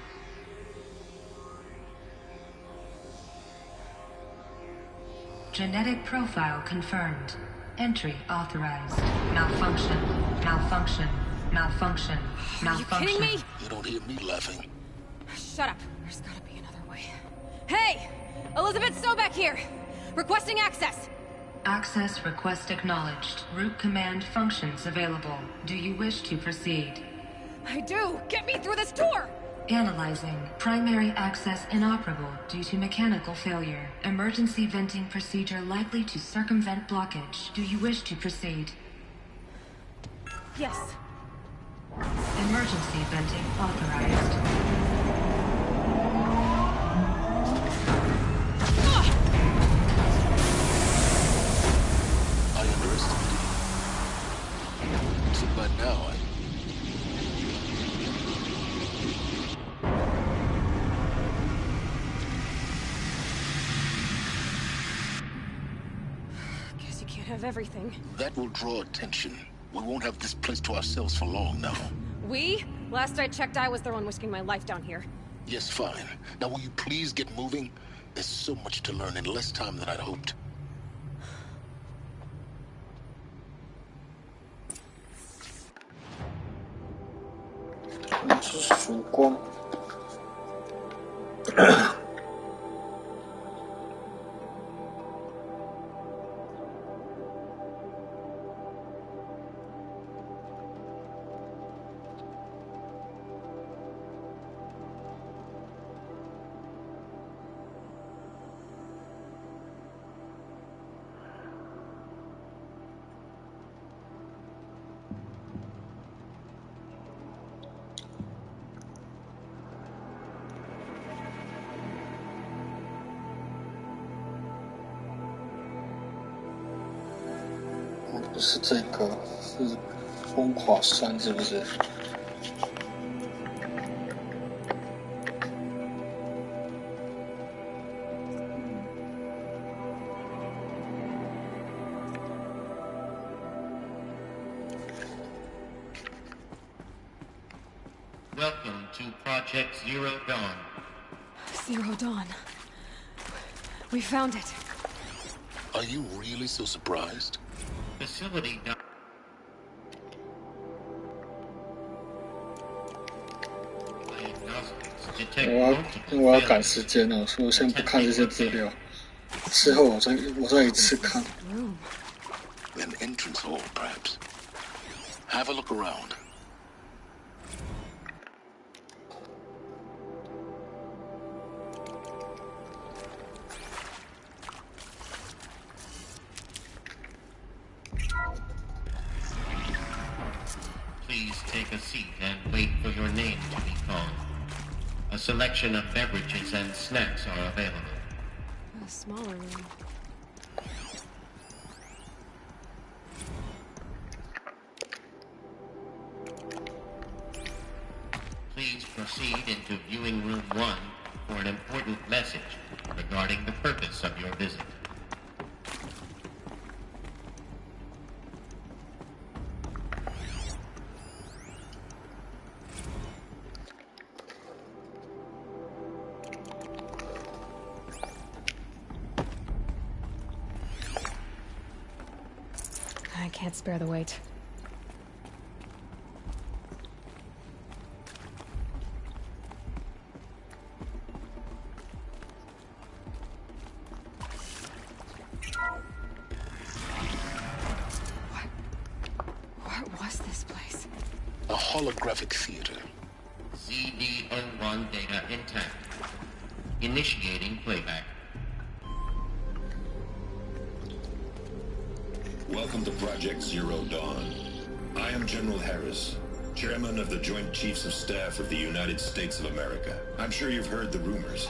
Genetic profile confirmed. Entry authorized. Malfunction. Malfunction. Malfunction. Malfunction. Are you kidding me? You don't hear me laughing. Shut up. There's gotta be another way. Hey! Elizabeth Sobek here! Requesting access! Access request acknowledged. Root command functions available. Do you wish to proceed? I do! Get me through this door! Analyzing. Primary access inoperable due to mechanical failure. Emergency venting procedure likely to circumvent blockage. Do you wish to proceed? Yes. Emergency venting authorized. I underestimated you. So by now, Guess you can't have everything. that will draw attention. We won't have this place to ourselves for long now. We? Last I checked, I was the one risking my life down here. Yes, fine. Now will you please get moving? There's so much to learn in less time than I'd hoped. 不是这个，是风垮山，是不是？Welcome to Project Zero Dawn. Zero Dawn. We found it. Are you really so surprised? Facility. 我要赶时间了，所以我先不看这些资料，之后我再一次看。An entrance hall, perhaps. Have a look around. Please take a seat and wait for your name to be called. A selection of beverages and snacks are available. A smaller room. Please proceed into viewing room 1 for an important message regarding the purpose of your visit. I can't spare the wait. What was this place? A holographic theater. CD01 data intact. Initiating playback. Welcome to Project Zero Dawn. I am General Harris, Chairman of the Joint Chiefs of Staff of the United States of America. I'm sure you've heard the rumors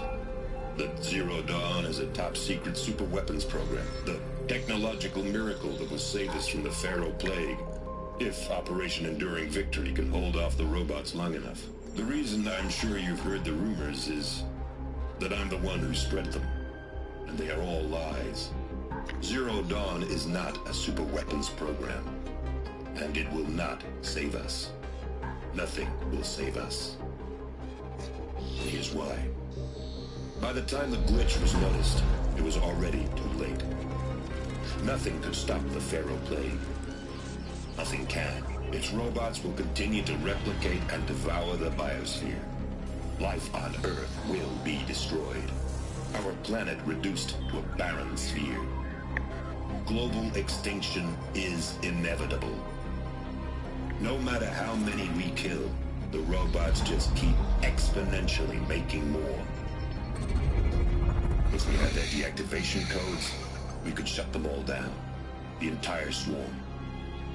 that Zero Dawn is a top-secret super-weapons program, the technological miracle that will save us from the Pharaoh Plague, if Operation Enduring Victory can hold off the robots long enough. The reason I'm sure you've heard the rumors is that I'm the one who spread them, and they are all lies. Zero Dawn is not a super weapons program, and it will not save us. Nothing will save us. Here's why. By the time the glitch was noticed, it was already too late. Nothing could stop the Pharaoh Plague. Nothing can. Its robots will continue to replicate and devour the biosphere. Life on Earth will be destroyed. Our planet reduced to a barren sphere. Global extinction is inevitable. No matter how many we kill, the robots just keep exponentially making more. If we had their deactivation codes, we could shut them all down. The entire swarm.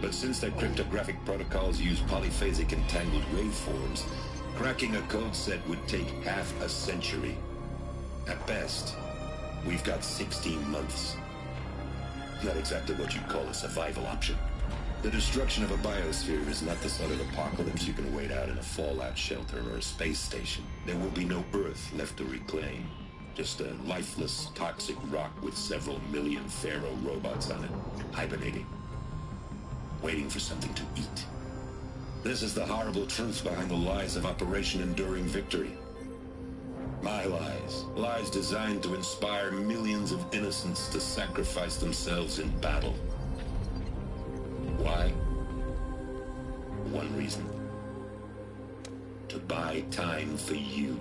But since their cryptographic protocols use polyphasic entangled waveforms, cracking a code set would take half a century. At best, we've got 16 months. Not exactly what you'd call a survival option. The destruction of a biosphere is not the sort of apocalypse you can wait out in a fallout shelter or a space station. There will be no Earth left to reclaim. Just a lifeless, toxic rock with several million Pharaoh robots on it, hibernating, waiting for something to eat. This is the horrible truth behind the lies of Operation Enduring Victory. My lies. Lies designed to inspire millions of innocents to sacrifice themselves in battle. Why? One reason. To buy time for you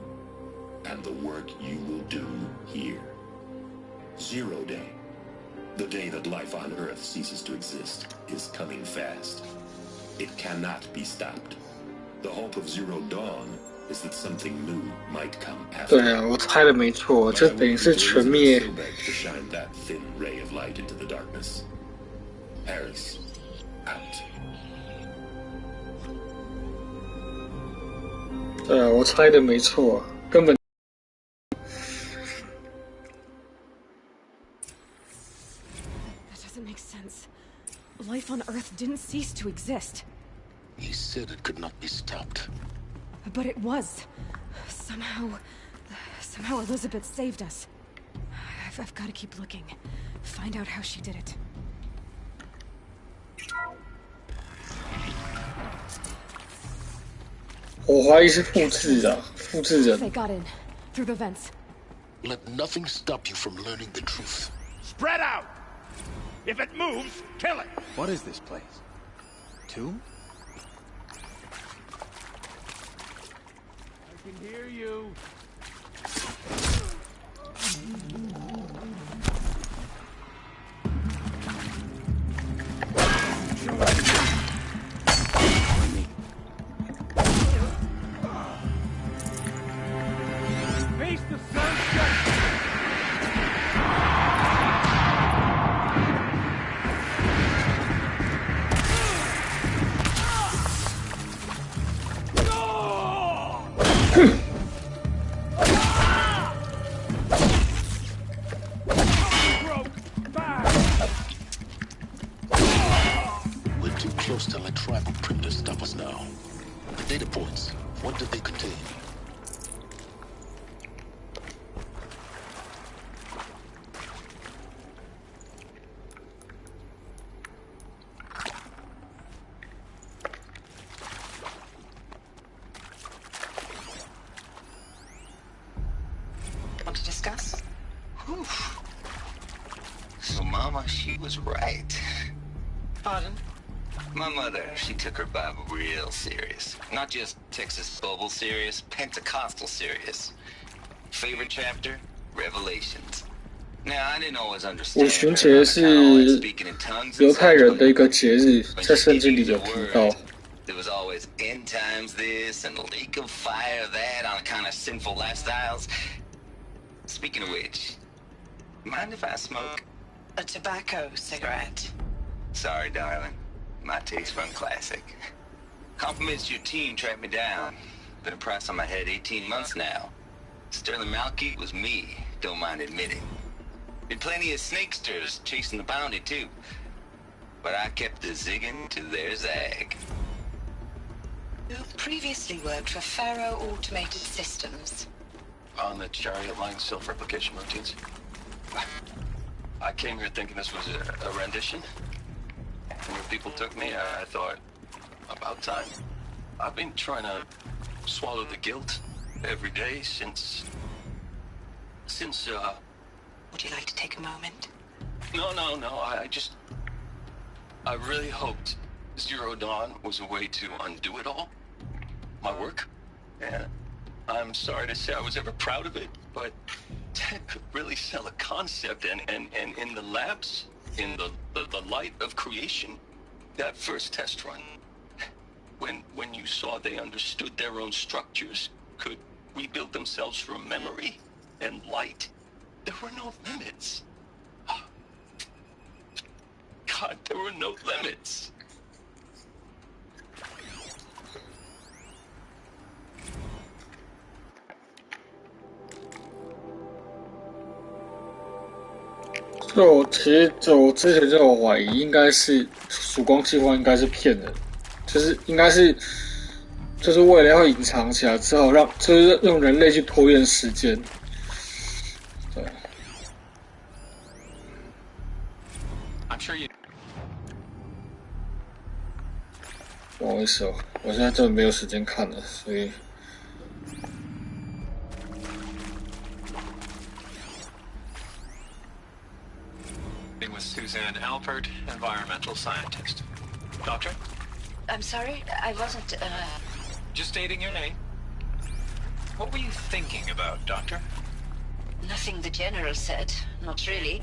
and the work you will do here. Zero Day. The day that life on Earth ceases to exist is coming fast. It cannot be stopped. The hope of Zero Dawn is that something new might come after. 对啊，我猜的没错，这等于是全灭。 To shine that thin ray of light into the darkness. Harris, out. 对啊，我猜的没错，根本。That doesn't make sense. life on Earth didn't cease to exist. He said it could not be stopped. But it was. Somehow Elizabeth saved us. I've got to keep looking. Find out how she did it. 我怀疑是复制啊，复制人。 They got in through the vents. Let nothing stop you from learning the truth. Spread out! If it moves, kill it! What is this place? Tomb? I can hear you. Face the sunset! We're too close to let tribal primitives stop us now. The data points, what did they contain? Want to discuss? Whew. So, Mama, she was right. Pardon? My mother, she took her Bible real serious. Not just Texas Bible serious, Pentecostal serious. Favorite chapter? Revelations. Now, I didn't always 五 understand 旬 her. 节 I 是 kinda always speaking in tongues 犹 and 太 such, 人 but 的一个节日， when 在 she 圣经 gave 里 me 有 the 提 word, 到。 there was always end times this and lake of fire that on kind of sinful lifestyles. Speaking of which, mind if I smoke? A tobacco cigarette. Sorry, darling. My taste run classic. Compliments to your team tracked me down. Been a price on my head 18 months now. Sterling Malkeet was me, don't mind admitting. Been plenty of snakesters chasing the bounty too. But I kept the zigging to their zag. You previously worked for Faro Automated Systems. On the chariot line self-replication routines. I came here thinking this was a rendition. And when people took me, I thought, about time. I've been trying to swallow the guilt every day since... Would you like to take a moment? No, I really hoped Zero Dawn was a way to undo it all. My work. And I'm sorry to say I was ever proud of it, but Ted could really sell a concept, and in the labs, in the light of creation, that first test run, when you saw they understood their own structures, could rebuild themselves from memory and light, there were no limits. God, there were no limits.我之前就有怀疑，应该是曙光计划应该是骗人，就是应该是就是为了要隐藏起来之后，就是用人类去拖延时间。对。I'm sure you. 不好意思哦，我现在真的没有时间看了，所以。With Suzanne Alpert, environmental scientist. Doctor? I'm sorry, I wasn't, Just stating your name. What were you thinking about, Doctor? Nothing the General said, not really.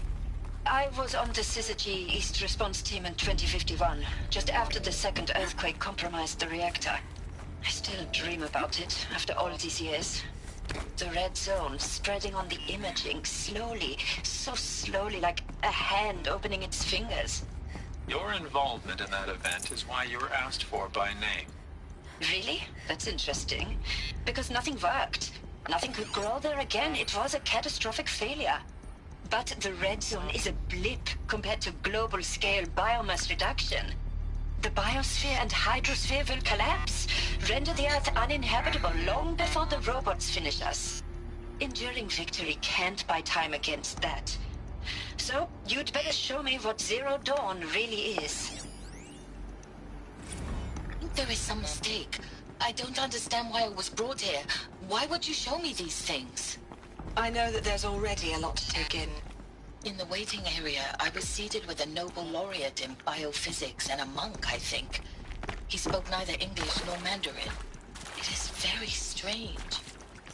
I was on the Syzygy East Response Team in 2051, just after the second earthquake compromised the reactor. I still dream about it, after all these years. The red zone spreading on the imaging, slowly, so slowly, like a hand opening its fingers. Your involvement in that event is why you were asked for by name. Really? That's interesting. Because nothing worked. Nothing could grow there again. It was a catastrophic failure. But the red zone is a blip compared to global-scale biomass reduction. The biosphere and hydrosphere will collapse, render the Earth uninhabitable long before the robots finish us. Enduring victory can't buy time against that. So, you'd better show me what Zero Dawn really is. There is some mistake. I don't understand why I was brought here. Why would you show me these things? I know that there's already a lot to take in. In the waiting area, I was seated with a Nobel laureate in biophysics and a monk, I think. He spoke neither English nor Mandarin. It is very strange.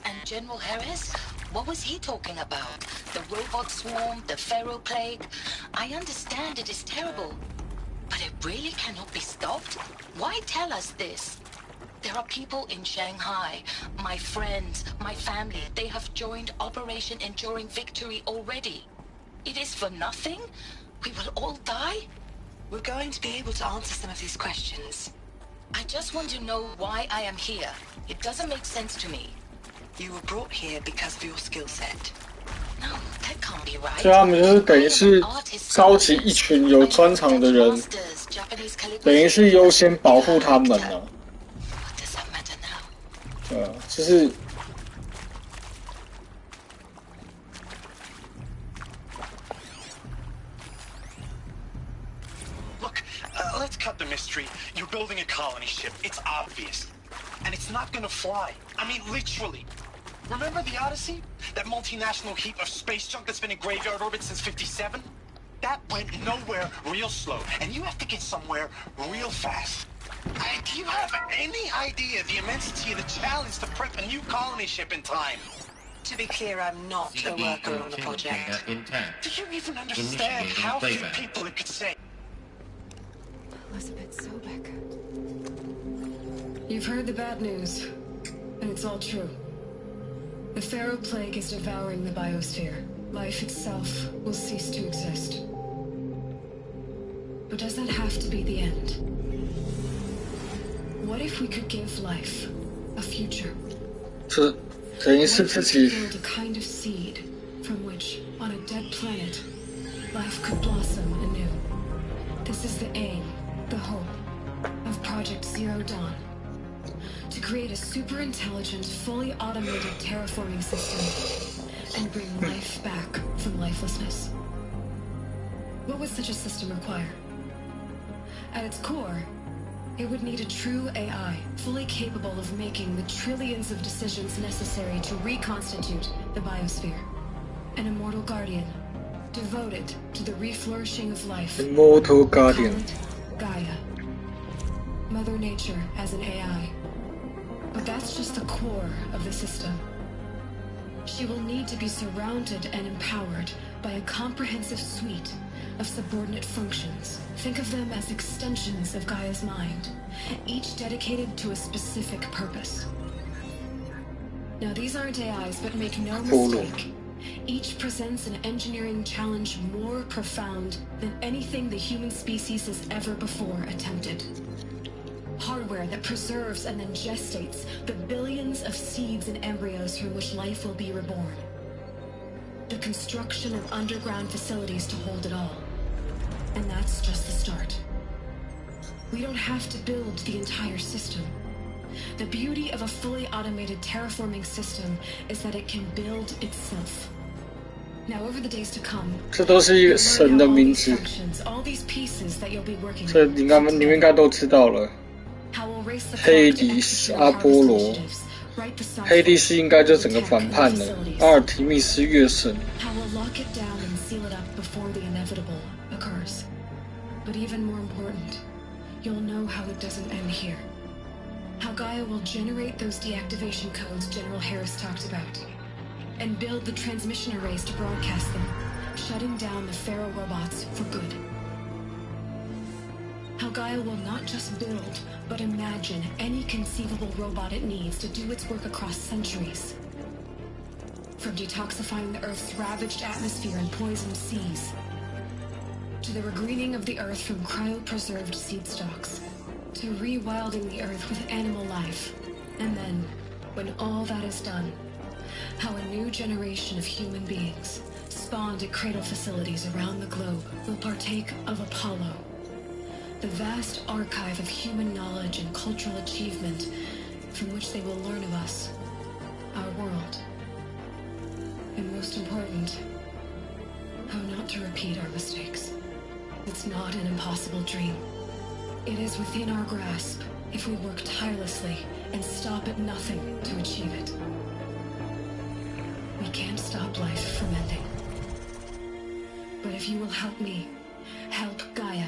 And General Harris? What was he talking about? The robot swarm, the Pharaoh plague? I understand it is terrible. But it really cannot be stopped? Why tell us this? There are people in Shanghai, my friends, my family. They have joined Operation Enduring Victory already. It is for nothing? We will all die? We're going to be able to answer some of these questions. I just want to know why I am here. It doesn't make sense to me. You were brought here because of your skill set. No, that can't be right. 所以他们就是等于是召集一群有专长的人，等于是优先保护他们啊。对啊，就是。Look, let's cut the mystery. You're building a colony ship. It's obvious. And it's not gonna fly. I mean, literally. Remember the Odyssey? That multinational heap of space junk that's been in graveyard orbit since 57? That went nowhere real slow. And you have to get somewhere real fast. Do you have any idea the immensity of the challenge to prep a new colony ship in time? To be clear, I'm not a worker on the project. Do you even understand how few people it could say? Elizabeth Sobeck. You've heard the bad news, and it's all true. The Pharaoh plague is devouring the biosphere. Life itself will cease to exist. But does that have to be the end? What if we could give life a future? What if we could build a kind of seed from which, on a dead planet, life could blossom anew? This is the aim, the hope, of Project Zero Dawn. To create a super-intelligent, fully automated terraforming system and bring life back from lifelessness. What would such a system require? At its core, it would need a true AI, fully capable of making the trillions of decisions necessary to reconstitute the biosphere. An immortal guardian, devoted to the reflourishing of life. Immortal guardian. Gaia. Mother Nature as an AI. But that's just the core of the system. She will need to be surrounded and empowered by a comprehensive suite of subordinate functions. Think of them as extensions of Gaia's mind, each dedicated to a specific purpose. Now, these aren't AIs, but make no mistake, each presents an engineering challenge more profound than anything the human species has ever before attempted. Hardware that preserves and then gestates the billions of seeds and embryos from which life will be reborn. The construction of underground facilities to hold it all. And that's just the start. We don't have to build the entire system. The beauty of a fully automated terraforming system is that it can build itself. Now, over the days to come, 这都是一个神的名字， all these pieces that you'll be working 这你们应该都知道了。黑迪斯、阿波罗，黑迪斯应该就整个反叛了。阿尔提密斯月神。How we'll lock it down and seal it up before the inevitable occurs. But even more important, you'll know how it doesn't end here. How Gaia will generate those deactivation codes General Harris talked about, and build the transmission arrays to broadcast them, shutting down the Pharaoh robots for good. How Gaia will not just build, but imagine any conceivable robot it needs to do its work across centuries. From detoxifying the Earth's ravaged atmosphere and poisoned seas, to the regreening of the Earth from cryopreserved seed stalks, to rewilding the Earth with animal life. And then, when all that is done, how a new generation of human beings, spawned at cradle facilities around the globe will partake of Apollo, the vast archive of human knowledge and cultural achievement from which they will learn of us, our world, and most important, how not to repeat our mistakes. It's not an impossible dream. It is within our grasp if we work tirelessly and stop at nothing to achieve it. We can't stop life from ending. But if you will help me, help Gaia,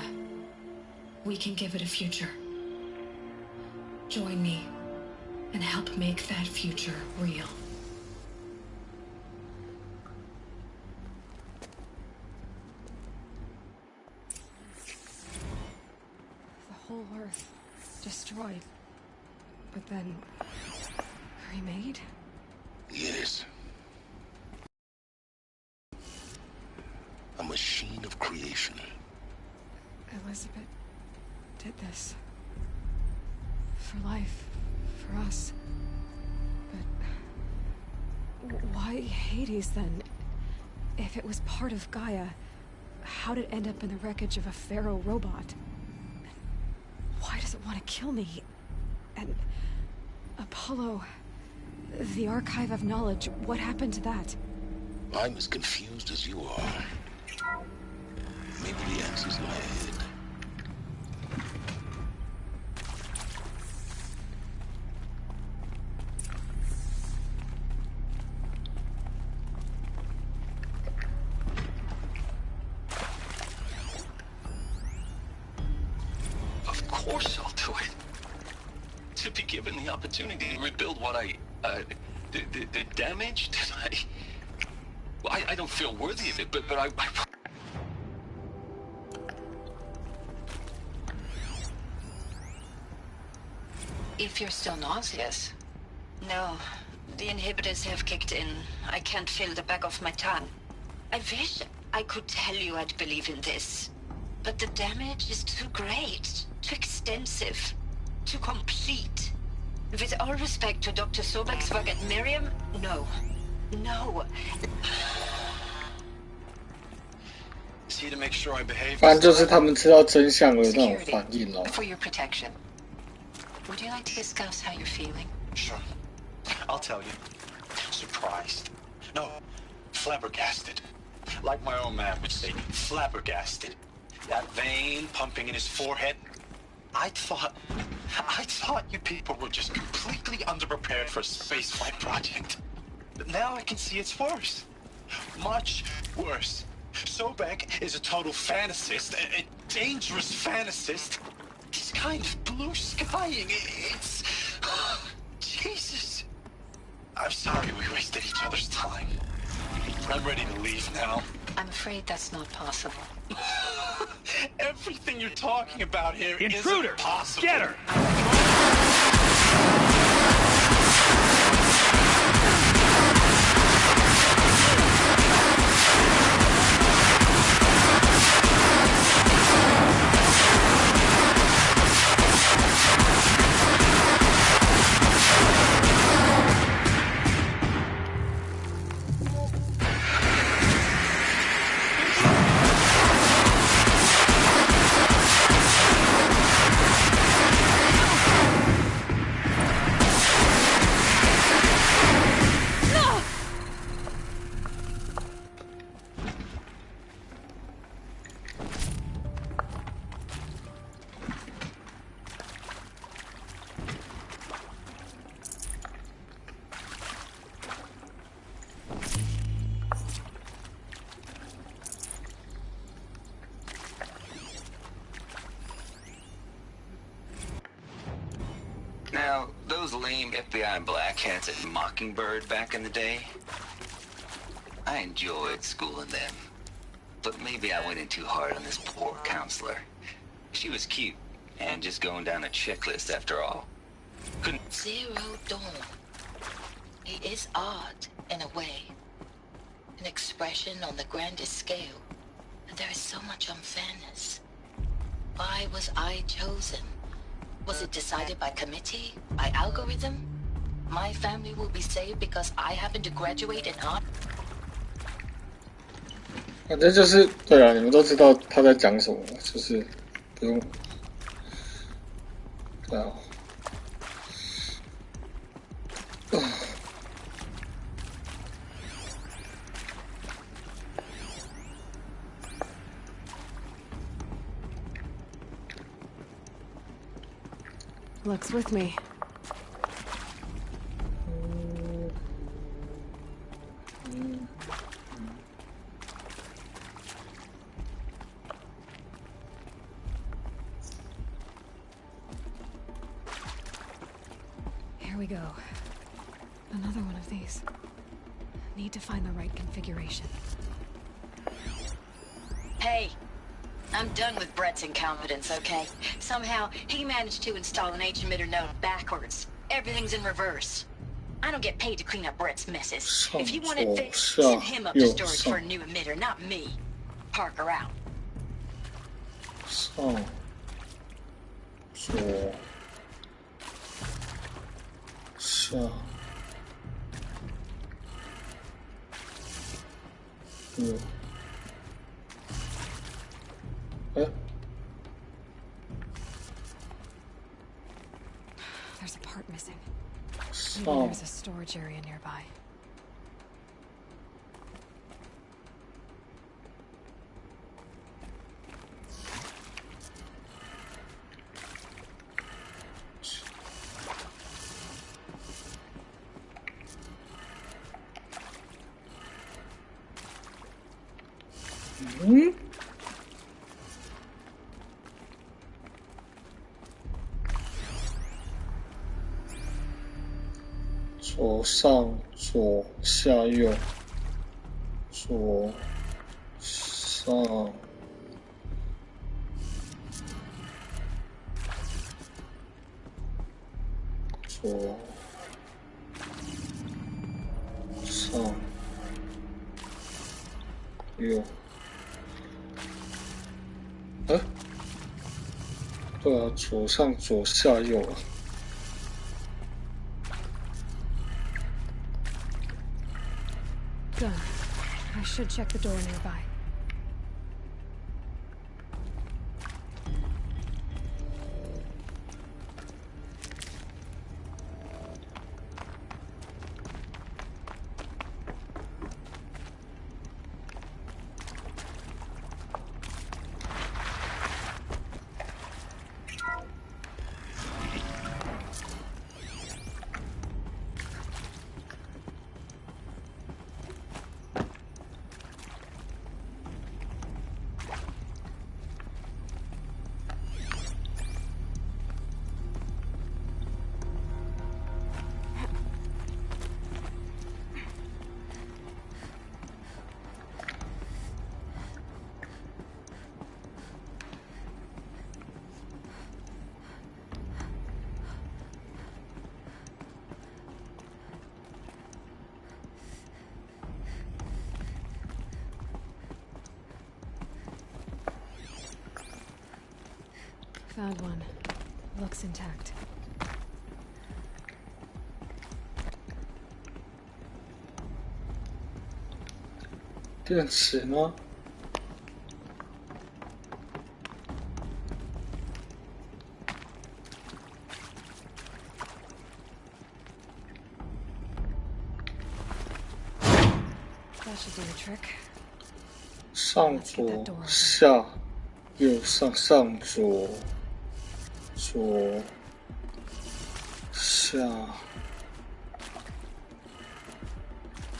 we can give it a future. Join me and help make that future real. The whole Earth destroyed, but then remade? Yes. A machine of creation. Elizabeth did this. For life. For us. But why Hades then? If it was part of Gaia, how did it end up in the wreckage of a pharaoh robot? Why does it want to kill me? And Apollo, the archive of knowledge, what happened to that? I'm as confused as you are. Maybe the answers lie ahead. Of course I'll do it. To be given the opportunity to rebuild what the damage that well, I don't feel worthy of it, but I If you're still nauseous. No, the inhibitors have kicked in. I can't feel the back of my tongue. I wish I could tell you I'd believe in this. But the damage is too great, too extensive, too complete. With all respect to Dr. Sobek's work at Miriam, no. No. See to make sure I behave. 反正就是他们知道真相的那种反应哦。 For your protection. Would you like to discuss how you're feeling? Sure. I'll tell you. Surprised. No, flabbergasted. Like my old man would say, flabbergasted. That vein pumping in his forehead. I thought you people were just completely underprepared for a spaceflight project. But now I can see it's worse. Much worse. Sobek is a total fantasist, a dangerous fantasist. He's kind of blue skying. It's... Jesus. I'm sorry we wasted each other's time. I'm ready to leave now. I'm afraid that's not possible. Everything you're talking about here Intruder! Isn't possible. Get her! Now, those lame FBI black hats at Mockingbird back in the day, I enjoyed schooling them. But maybe I went in too hard on this poor counselor. She was cute, and just going down a checklist after all. Zero Dawn. He is odd, in a way. An expression on the grandest scale. And there is so much unfairness. Why was I chosen? Was it decided by committee? By algorithm? My family will be saved because I happen to graduate in art? 反正就是对啊，你们都知道他在讲什么，就是不用。对啊。Luck's with me. Here we go. Another one of these. Need to find the right configuration. Hey, I'm done with Brett's incompetence, okay? Somehow, he managed to install an H-emitter node backwards. Everything's in reverse. I don't get paid to clean up Brett's messes. If you want it fixed, send him up to storage for a new emitter, not me. Parker out. 上左下右。There's a part missing. Maybe there's a storage area nearby. Hmm? 左上左下右，左上左上右。对啊，左上左下右啊。Done. I should check the door nearby. Found one. Looks intact. 电池吗？上左下右上上左左下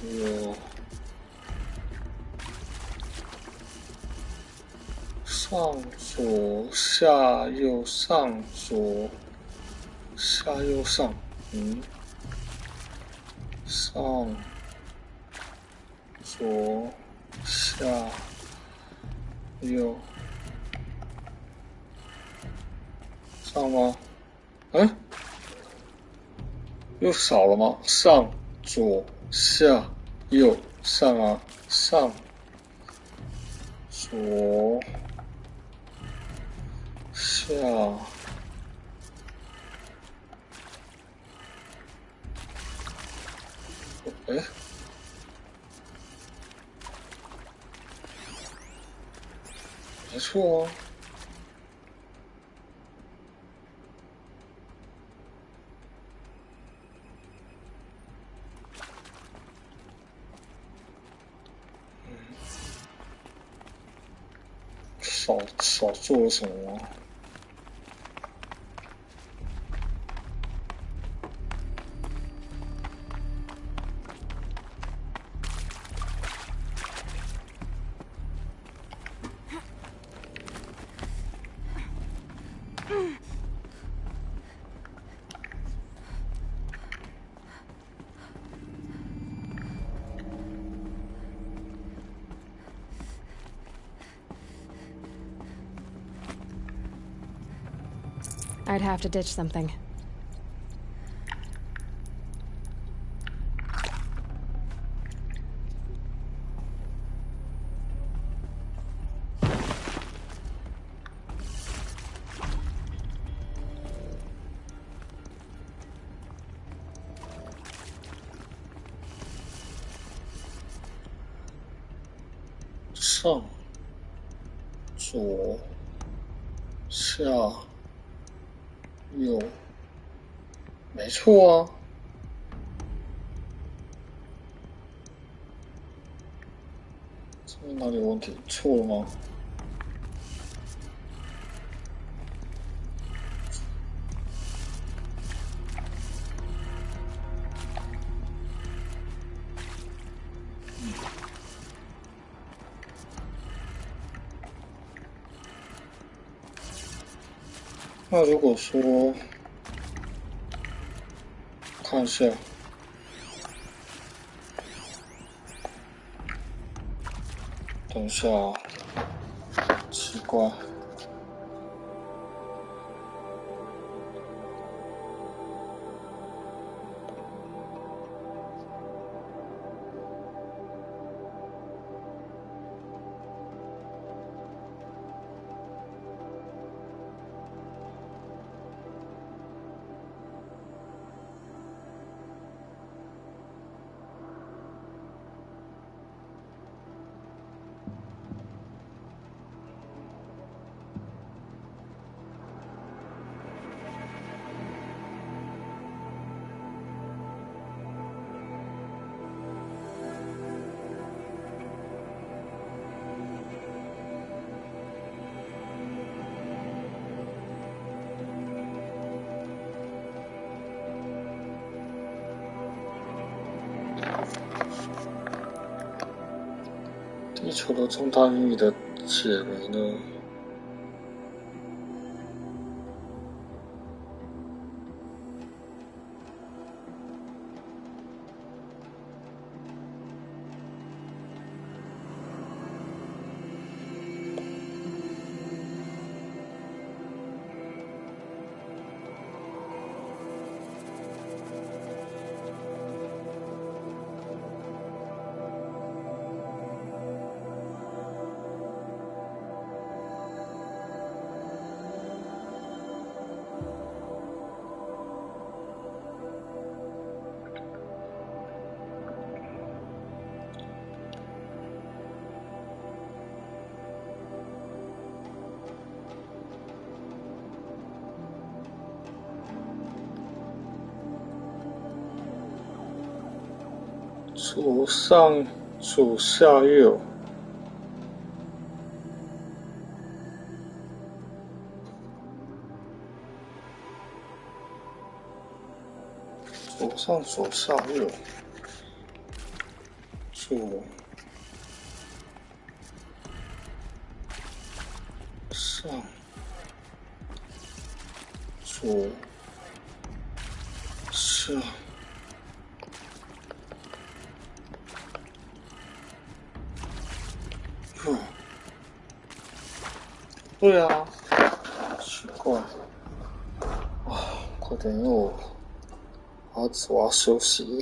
右上左下右上左下右上，上左下右上吗？又少了吗？上左下右上啊，上左下没错啊。少做了什么吗？I'd have to ditch something.上、左、下、右，没错啊。这边哪里有问题？错了吗？那如果说，看一下，等一下，奇怪。地球的重大秘密的解谜呢？左上、左下、右。左上、左下、右。左上、左下。对啊，奇怪，快点，因为我要休息。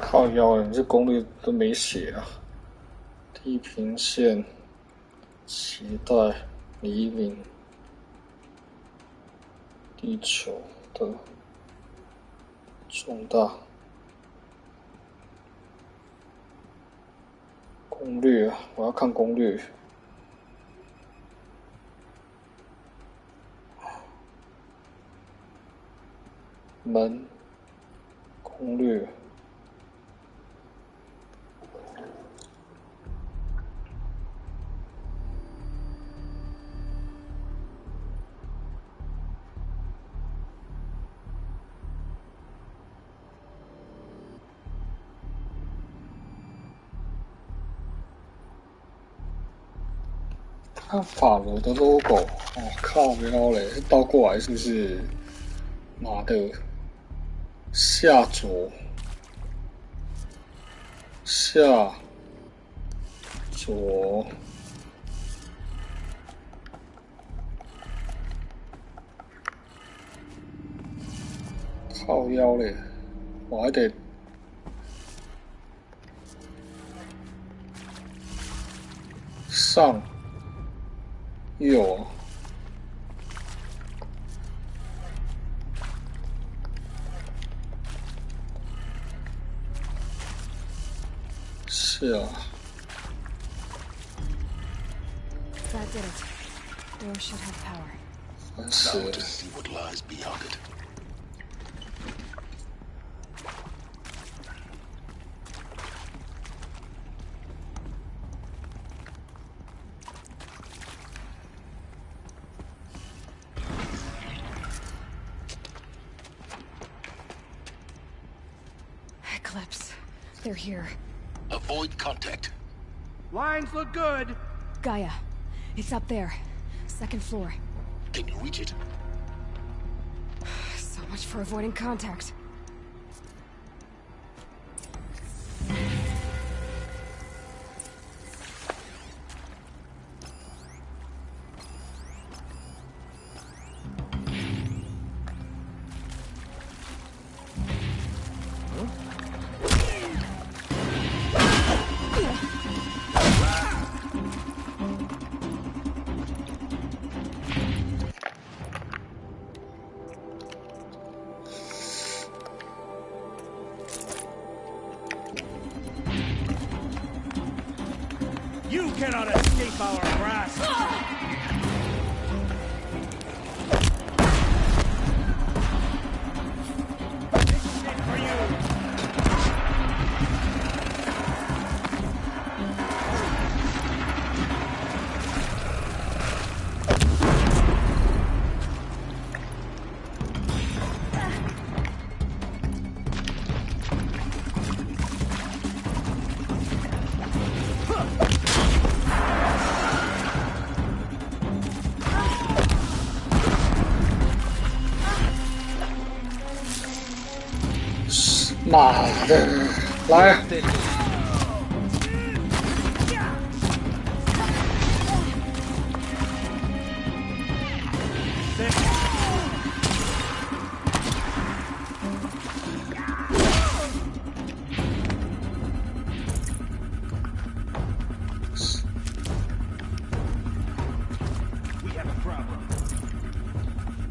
靠腰了，你这攻略都没写啊！地平线、期待、黎明、地球的重大攻略啊！我要看攻略。门攻略。看法罗的 logo， 哦靠腰嘞，倒过来是不是？妈的，下左，下左，靠腰嘞，我还得。上右，是啊。That did it. Door should have power. Now to see what lies beyond it. Eclipse. They're here. Avoid contact. Lines look good. Gaia. It's up there. Second floor. Can you reach it? So much for avoiding contact. You cannot escape our grasp! This is it for you!妈的，来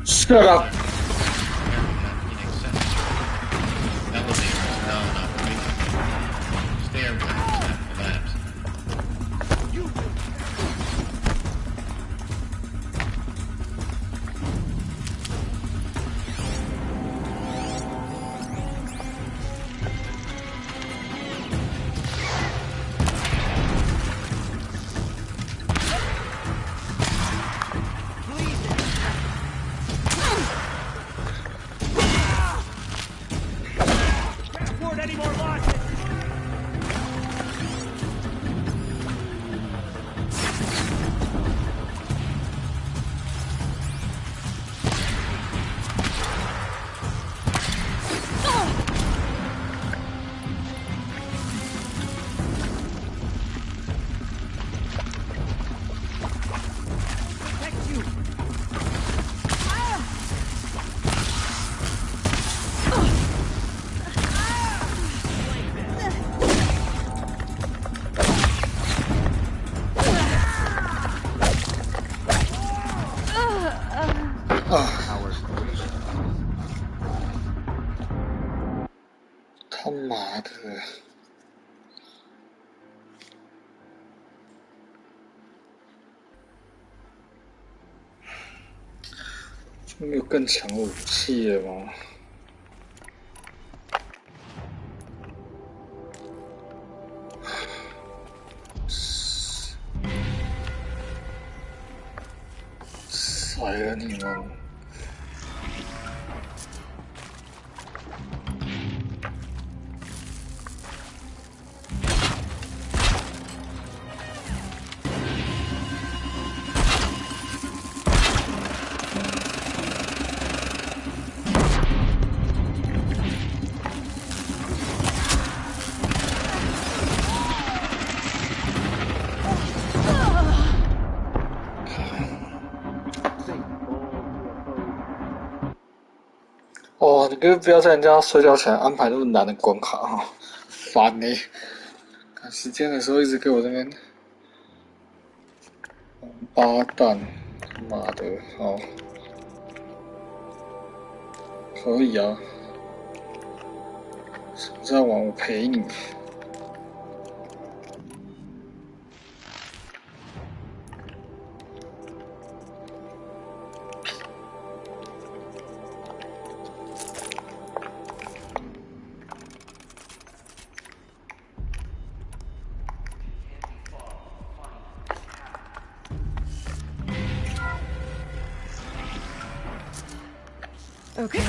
！Shut up! 他妈的！就没有更强的武器了吗？宰了你们！哦，你可以不要在人家睡觉前安排那么难的关卡哈，烦呢、赶时间的时候一直给我这边王八蛋，妈的，好，可以啊，什么在玩我陪你。Okay.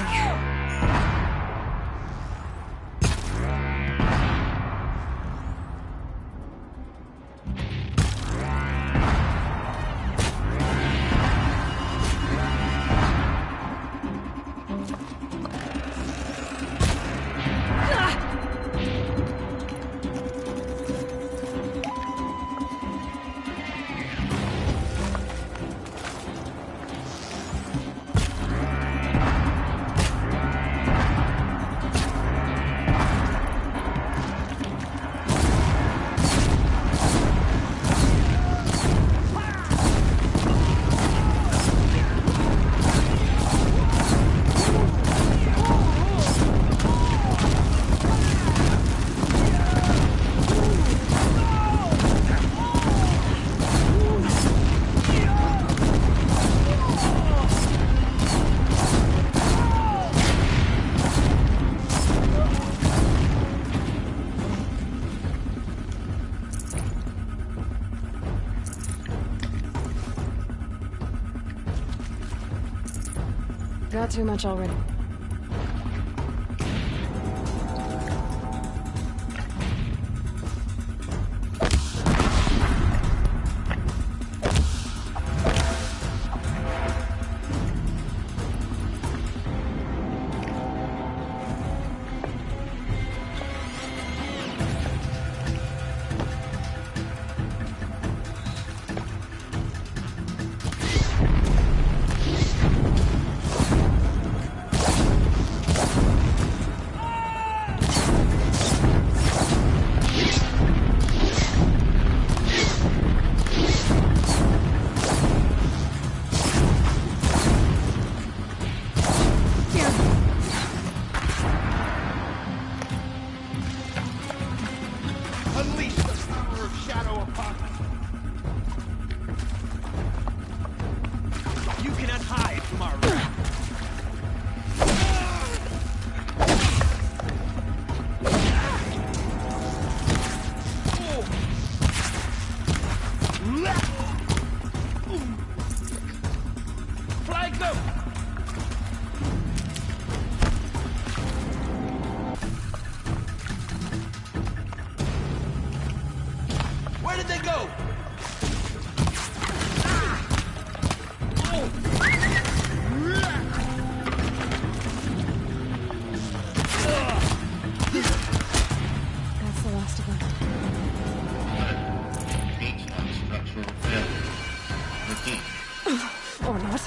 Got too much already. Structural failure. Repeat. Or not.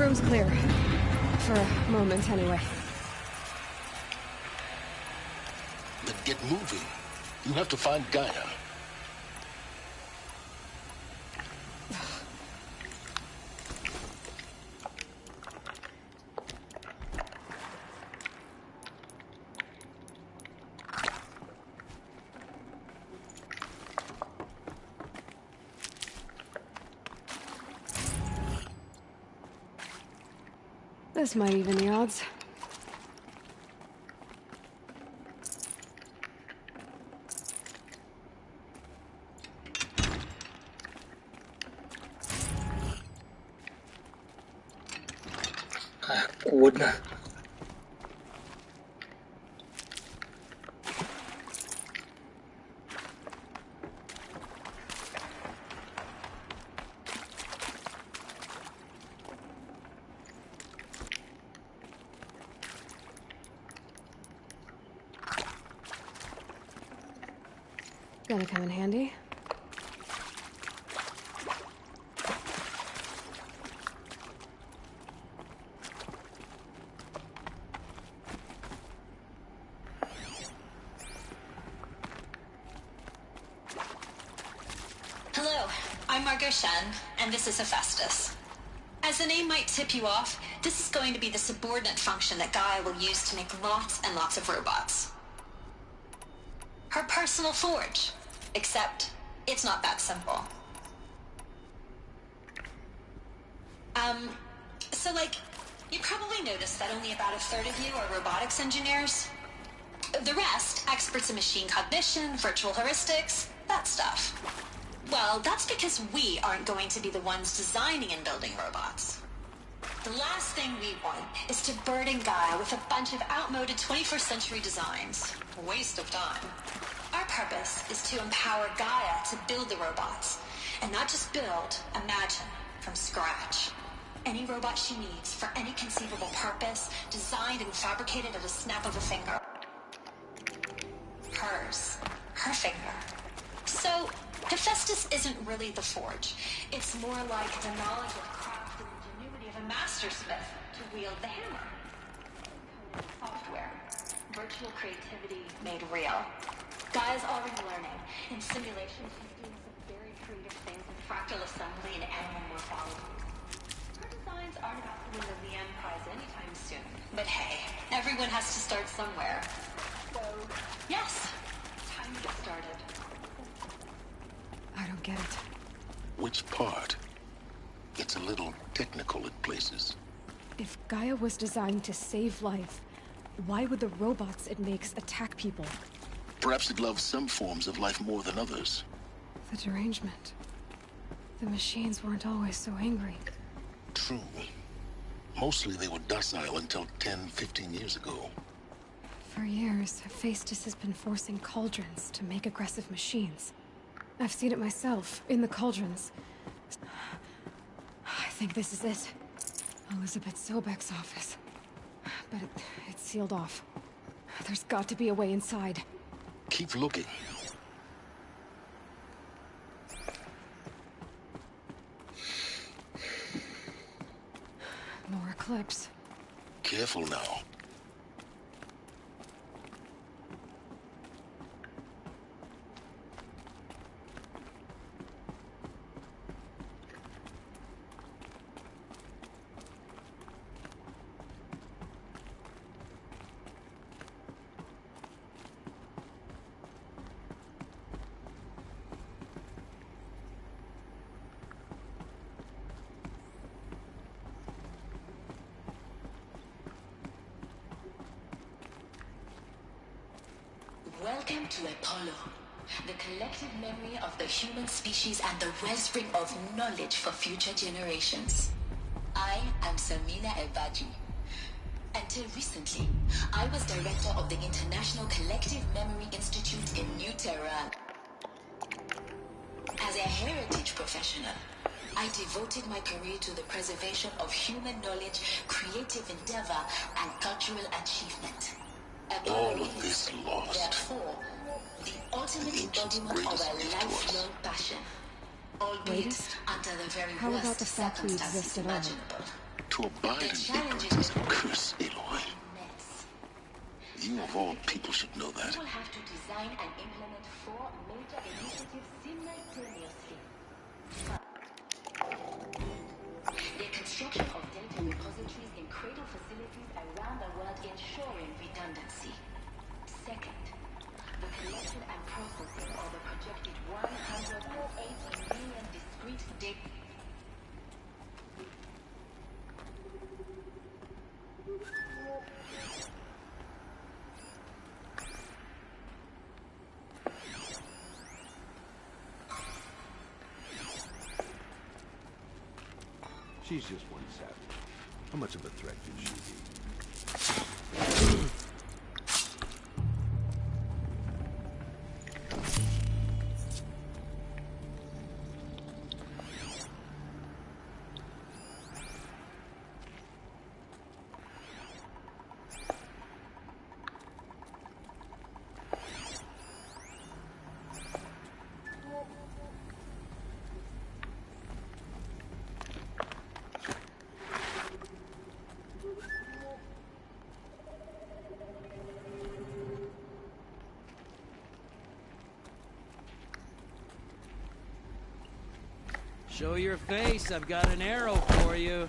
room's clear. For a moment, anyway. Then get moving. You have to find Gaia. This might even the odds. Cuốn à. Gonna come in handy. Hello, I'm Margot Shen, and this is Hephaestus. As the name might tip you off, this is going to be the subordinate function that Gaia will use to make lots and lots of robots. Her personal forge. Except, it's not that simple. So you probably noticed that only about a third of you are robotics engineers. The rest, experts in machine cognition, virtual heuristics, that stuff. Well, that's because we aren't going to be the ones designing and building robots. The last thing we want is to burden Gaia with a bunch of outmoded 21st century designs. A waste of time. Our purpose is to empower Gaia to build the robots. And not just build, imagine, from scratch. Any robot she needs for any conceivable purpose, designed and fabricated at a snap of a finger. Hers. Her finger. So, Hephaestus isn't really the forge. It's more like the knowledge of craft and ingenuity of a mastersmith to wield the hammer. Software. Virtual creativity made real. Gaia's already learning. In simulations, she's doing some very creative things in fractal assembly and animal morphology. Her designs aren't about to win the Lian Prize anytime soon. But hey, everyone has to start somewhere. So, yes, time to get started. I don't get it. Which part? It's a little technical at places. If Gaia was designed to save life, why would the robots it makes attack people? Perhaps it loves some forms of life more than others. The derangement. The machines weren't always so angry. True. Mostly they were docile until 10, 15 years ago. For years, Hephaestus has been forcing cauldrons to make aggressive machines. I've seen it myself, in the cauldrons. I think this is it. Elizabeth Sobek's office. But it's sealed off. There's got to be a way inside. Keep looking. More eclipse. Careful now. Welcome to Apollo, the collective memory of the human species and the wellspring of knowledge for future generations. I am Samina Ebaji. Until recently, I was director of the International Collective Memory Institute in New Tehran. As a heritage professional, I devoted my career to the preservation of human knowledge, creative endeavor, and cultural achievement. All of this lost. Therefore, the ultimate embodiment of a lifelong passion. Greatest? How about the fact we exist at all? To abide in ignorance is a curse, Aloy. You of all people should know that. You will have to design and implement 4 major initiatives simultaneously. The construction of data repositories in cradle facilities around the world ensuring redundancy. Second, the collection and processing of a projected 180 million discrete data. She's just one savage. How much of a threat can she be? Show your face, I've got an arrow for you.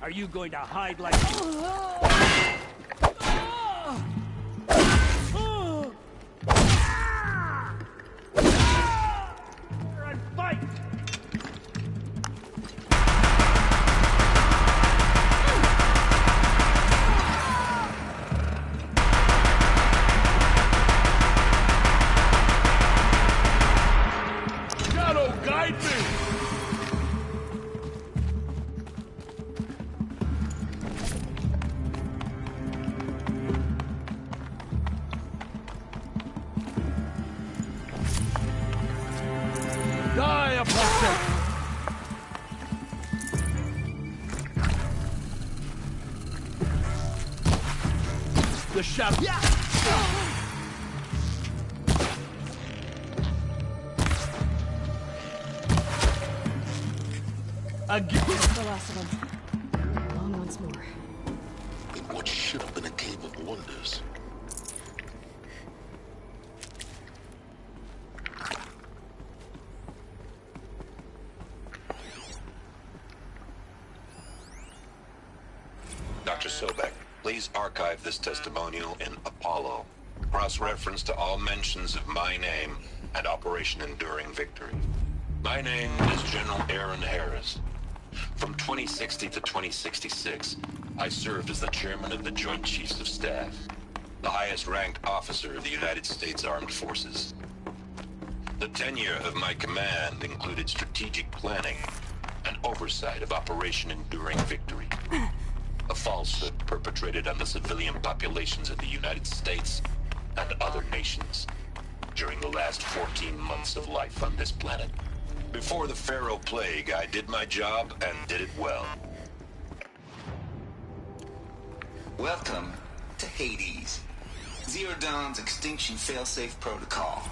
Are you going to hide like... Fight! Shadow, guide me! Die, apostate! The shadow... Again! The last of them. On once more. In what should have been a cave of wonders. Dr. Sobek, please archive this testimonial in Apollo. Cross-reference to all mentions of my name and Operation Enduring Victory. My name is General Aaron Harris. From 2060 to 2066, I served as the chairman of the Joint Chiefs of Staff, the highest-ranked officer of the United States Armed Forces. The tenure of my command included strategic planning and oversight of Operation Enduring Victory, a falsehood perpetrated on the civilian populations of the United States and other nations during the last 14 months of life on this planet. Before the Pharaoh Plague, I did my job and did it well. Welcome to Hades. Zero Dawn's extinction failsafe protocol.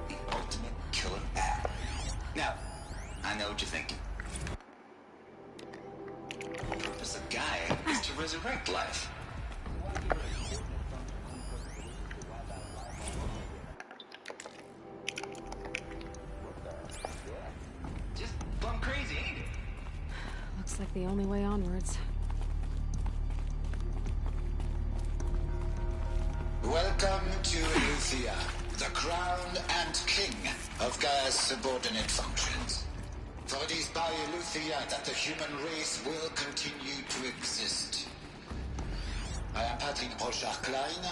The ultimate killer app. Now, I know what you're thinking. The purpose of Gaia is to resurrect life. Just plumb crazy, ain't it? Looks like the only way onwards. Welcome to Eleuthia, the crown and king of Gaia's subordinate functions. For it is by Eleuthia that the human race will continue to exist. I am Patrick Brochard-Klein,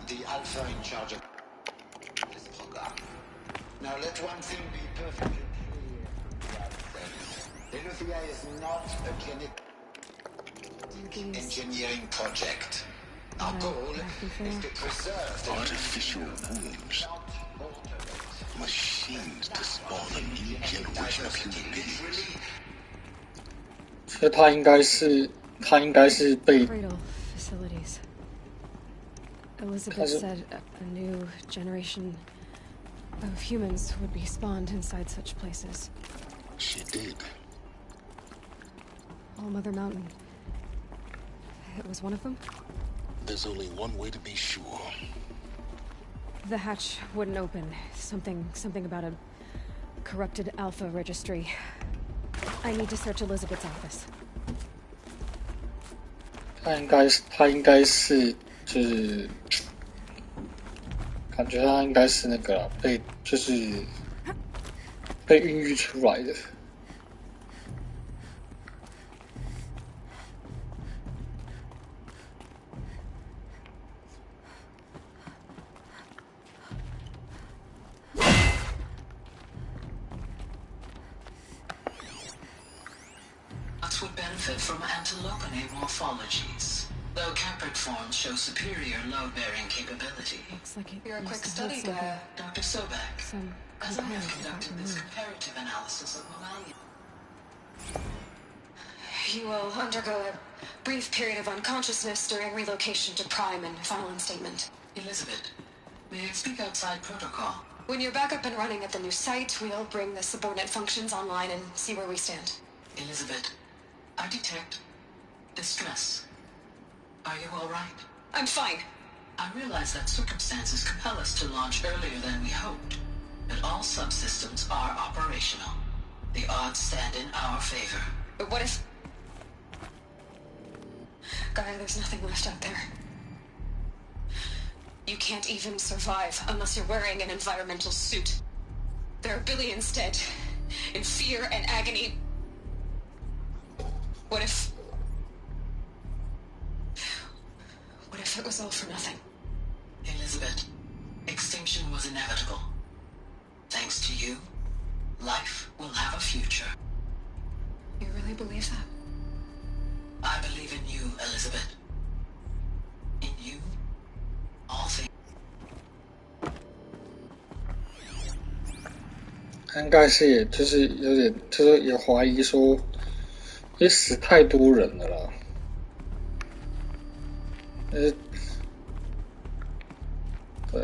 the Alpha in charge of this program. Now let one thing be perfectly clear. Eleuthia is not a genetic engineering project. Our goal is to preserve the artificial wombs. Machines to spawn a new generation of human beings. 所以他应该是被 Cradle facilities. Elizabeth said a new generation of humans would be spawned inside such places. She did. All Mother Mountain. It was one of them? There's only one way to be sure. The hatch wouldn't open. Something about a corrupted Alpha registry. I need to search Elizabeth's office. 他应该是就是感觉他应该是那个被孕育出来的。Would benefit from antilopinate morphologies, though caprid forms show superior load-bearing capability. Looks like You're a quick study guy, Dr. Sobek. As I have conducted this comparative analysis of mammalian. You will undergo a brief period of unconsciousness during relocation to Prime and final instatement. Elizabeth, may I speak outside protocol? When you're back up and running at the new site, we'll bring the subordinate functions online and see where we stand. Elizabeth, I detect distress. Are you all right? I'm fine. I realize that circumstances compel us to launch earlier than we hoped, but all subsystems are operational. The odds stand in our favor. But what if... Gaia, there's nothing left out there. You can't even survive unless you're wearing an environmental suit. There are billions dead, in fear and agony. What if it was all for nothing? Elizabeth, extinction was inevitable. Thanks to you, life will have a future. You really believe that? I believe in you, Elizabeth. In you, all things. 应该是也就是有点就是也怀疑说。也死太多人了啦，对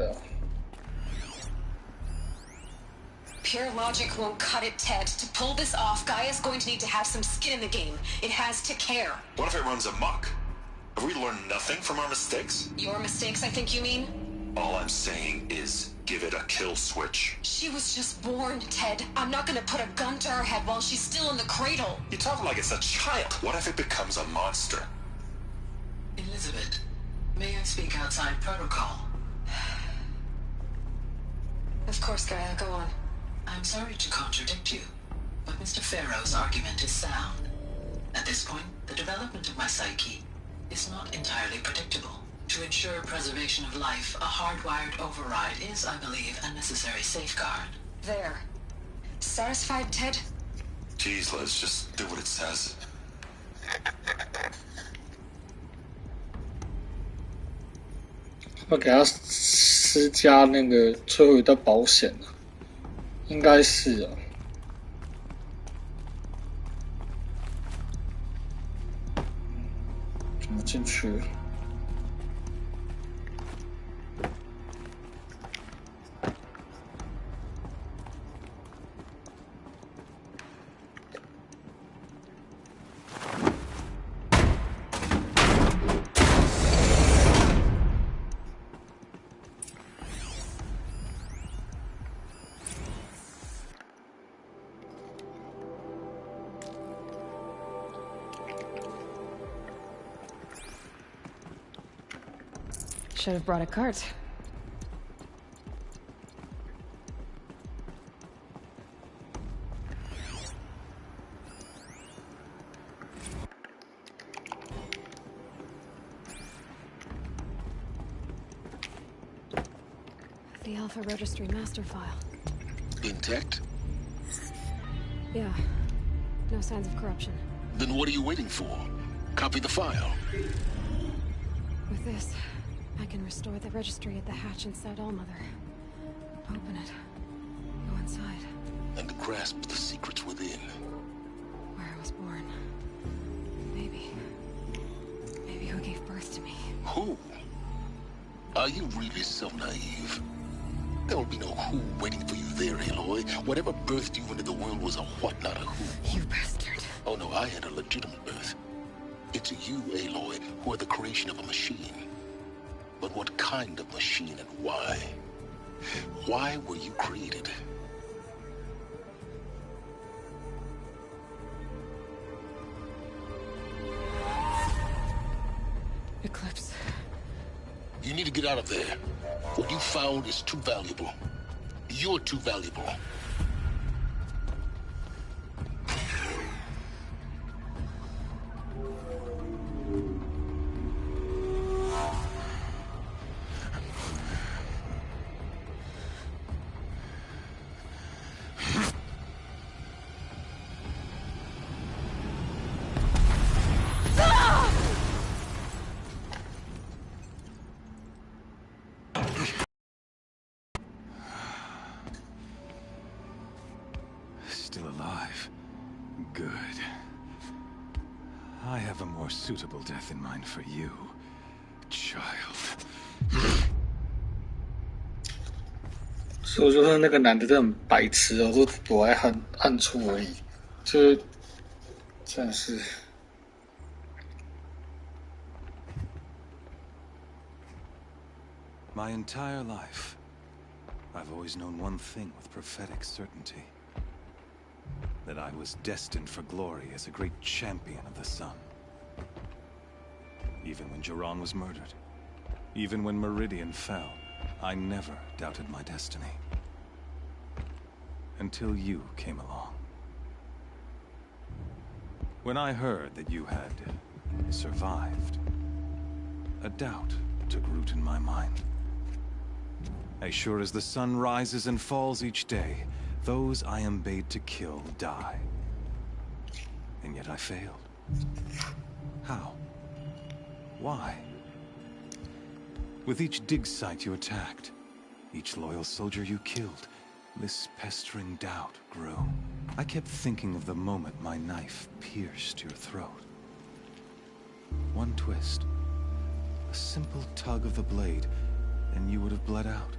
啊。Pure logic won't cut it, Ted. To pull this off, Gaia's going to need to have some skin in the game. It has to care. What if it runs amok? Have we learned nothing from our mistakes? Your mistakes, I think you mean? All I'm saying is give it a kill switch. She was just born, Ted. I'm not gonna put a gun to her head while she's still in the cradle. You talk like it's a child. What if it becomes a monster? Elizabeth, may I speak outside protocol? Of course, Gaia, go on. I'm sorry to contradict you, but Mr. Farrow's argument is sound. At this point, the development of my psyche is not entirely predictable. To ensure preservation of life, a hardwired override is, I believe, a necessary safeguard. There. Satisfied, Ted? Jeez, Liz, just do what it says. 要给他施加那个摧毁的保险，应该是啊。么进去？Should have brought a cart. The Alpha Registry master file. Intact? Yeah. No signs of corruption. Then what are you waiting for? Copy the file. With this, I can restore the registry at the hatch inside Allmother. Open it. Go inside. And grasp the secrets within. Where I was born. Maybe who gave birth to me. Who? Are you really so naive? There will be no who waiting for you there, Aloy. Whatever birthed you into the world was a what, not a who. You bastard. Oh no, I had a legitimate birth. It's you, Aloy, who are the creation of a machine. But what kind of machine and why? Why were you created? Eclipse. You need to get out of there. What you found is too valuable. You're too valuable. Still alive. Good. I have a more suitable death in mind for you, child. 所以我就说那个男的真的很白痴哦，都躲在暗处而已，就是真的是。My entire life, I've always known one thing with prophetic certainty. That I was destined for glory as a great champion of the sun. Even when Jiran was murdered, even when Meridian fell, I never doubted my destiny. Until you came along. When I heard that you had survived, a doubt took root in my mind. As sure as the sun rises and falls each day, those I am bade to kill die. And yet I failed. How? Why? With each dig site you attacked, each loyal soldier you killed, this pestering doubt grew. I kept thinking of the moment my knife pierced your throat. One twist, a simple tug of the blade, and you would have bled out.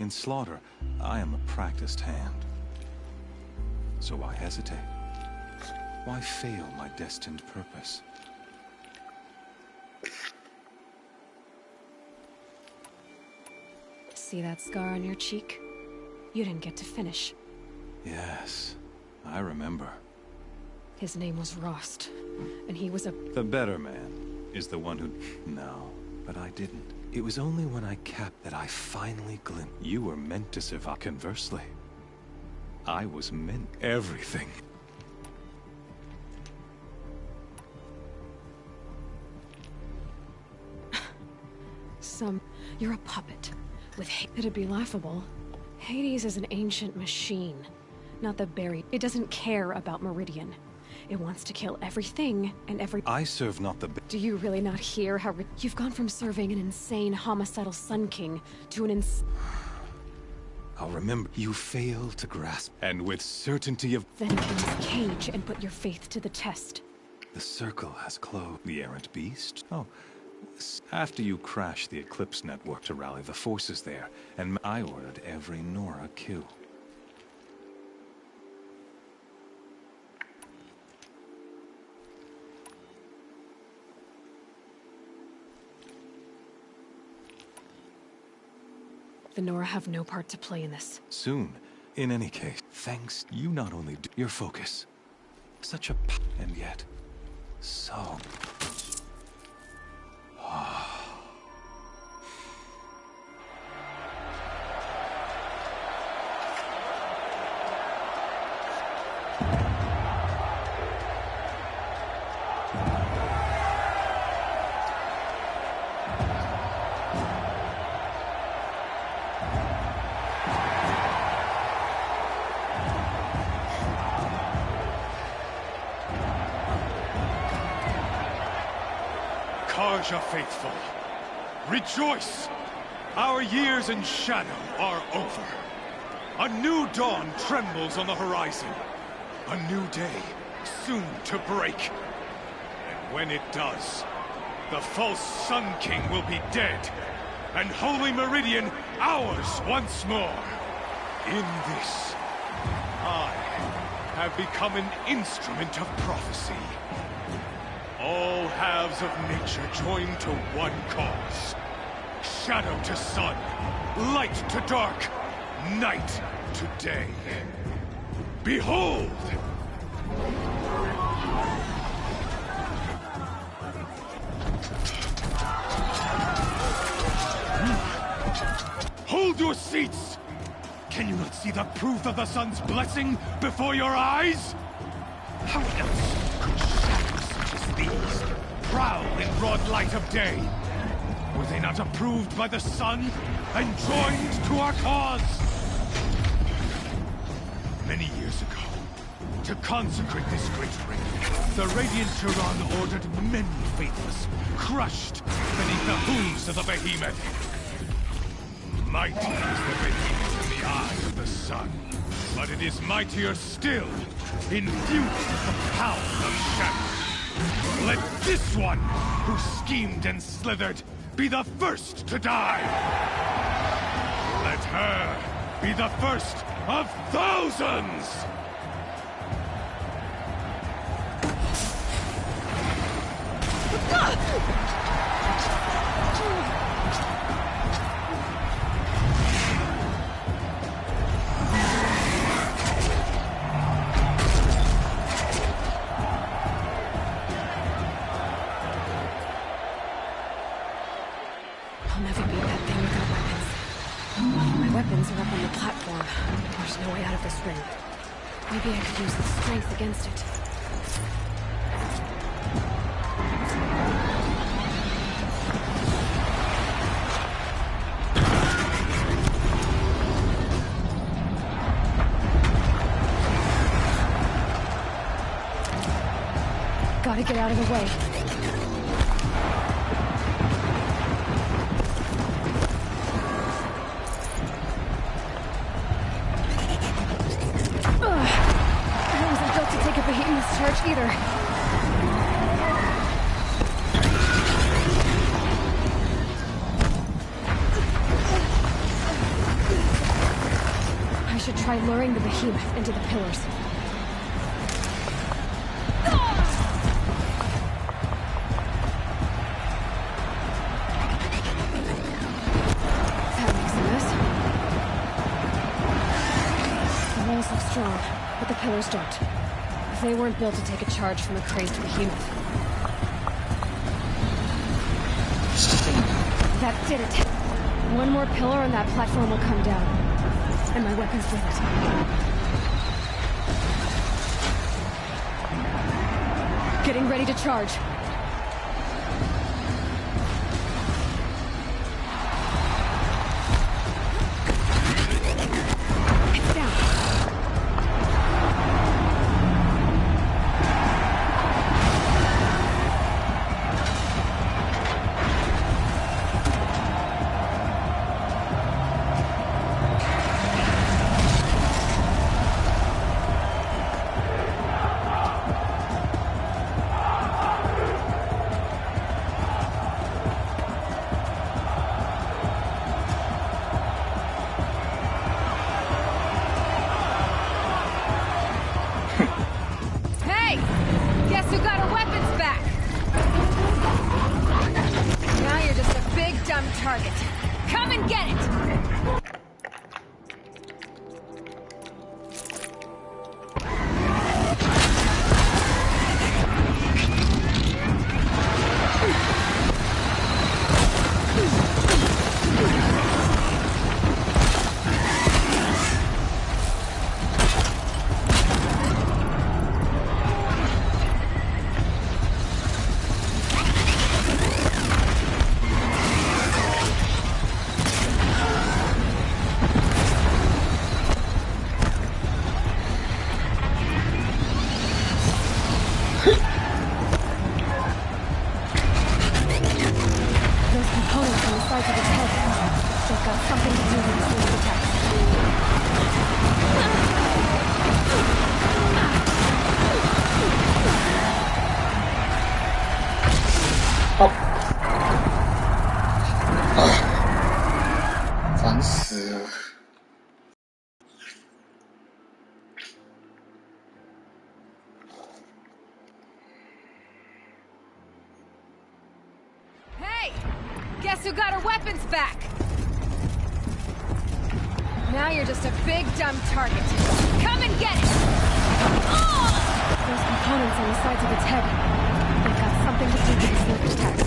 In slaughter, I am a practiced hand. So why hesitate? Why fail my destined purpose? See that scar on your cheek? You didn't get to finish. Yes, I remember. His name was Rost, and he was a... The better man is the one who... No, but I didn't. It was only when I capped that I finally glimpsed. You were meant to survive. Conversely, I was meant everything. You're a puppet. With it'd be laughable. Hades is an ancient machine, not the buried. It doesn't care about Meridian. It wants to kill everything and every... I serve not the... Do you really not hear how... You've gone from serving an insane homicidal Sun King to an I'll remember. You fail to grasp, and with certainty of... Then open this cage and put your faith to the test. The circle has closed. The errant beast? Oh. After you crashed the Eclipse network to rally the forces there, and I ordered every Nora killed. The Nora have no part to play in this. Soon. In any case, thanks, you not only do your focus. Such a and yet, so... Karja faithful, rejoice! Our years in shadow are over. A new dawn trembles on the horizon. A new day, soon to break. And when it does, the false Sun King will be dead, and Holy Meridian ours once more. In this, I have become an instrument of prophecy. All halves of nature join to one cause. Shadow to sun, light to dark, night to day. Behold! Hold your seats! Can you not see the proof of the sun's blessing before your eyes? How else could shadows such as these prowl in broad light of day? Were they not approved by the sun and joined to our cause? Many years ago, to consecrate this great ring, the Radiant Tyrann ordered many faithless crushed beneath the hooves of the behemoth. Mighty is the behemoth in the eye of the sun, but it is mightier still, infused with the power of shadow. Let this one, who schemed and slithered, be the first to die! Let her be the first of thousands! I'll never beat that thing without weapons. My weapons are up on the platform. There's no way out of this ring. Maybe I could use the strength against it. Gotta get out of the way. Charge either. I should try luring the behemoth into the pillars. That makes a mess. The walls look strong, but the pillars don't. They weren't built to take a charge from a crazed behemoth. That did it. One more pillar and that platform will come down. And my weapons with it. Getting ready to charge. 烦死了。Hey! Guess who got her weapons back? Now you're just a big dumb target. Come and get it! Those components on the sides of its head. They've got something to do with the sneak attacks.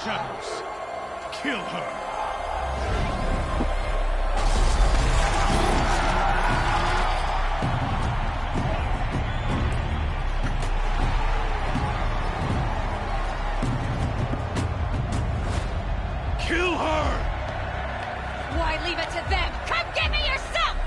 Shadows. Kill her. Kill her! Why leave it to them? Come get me yourself!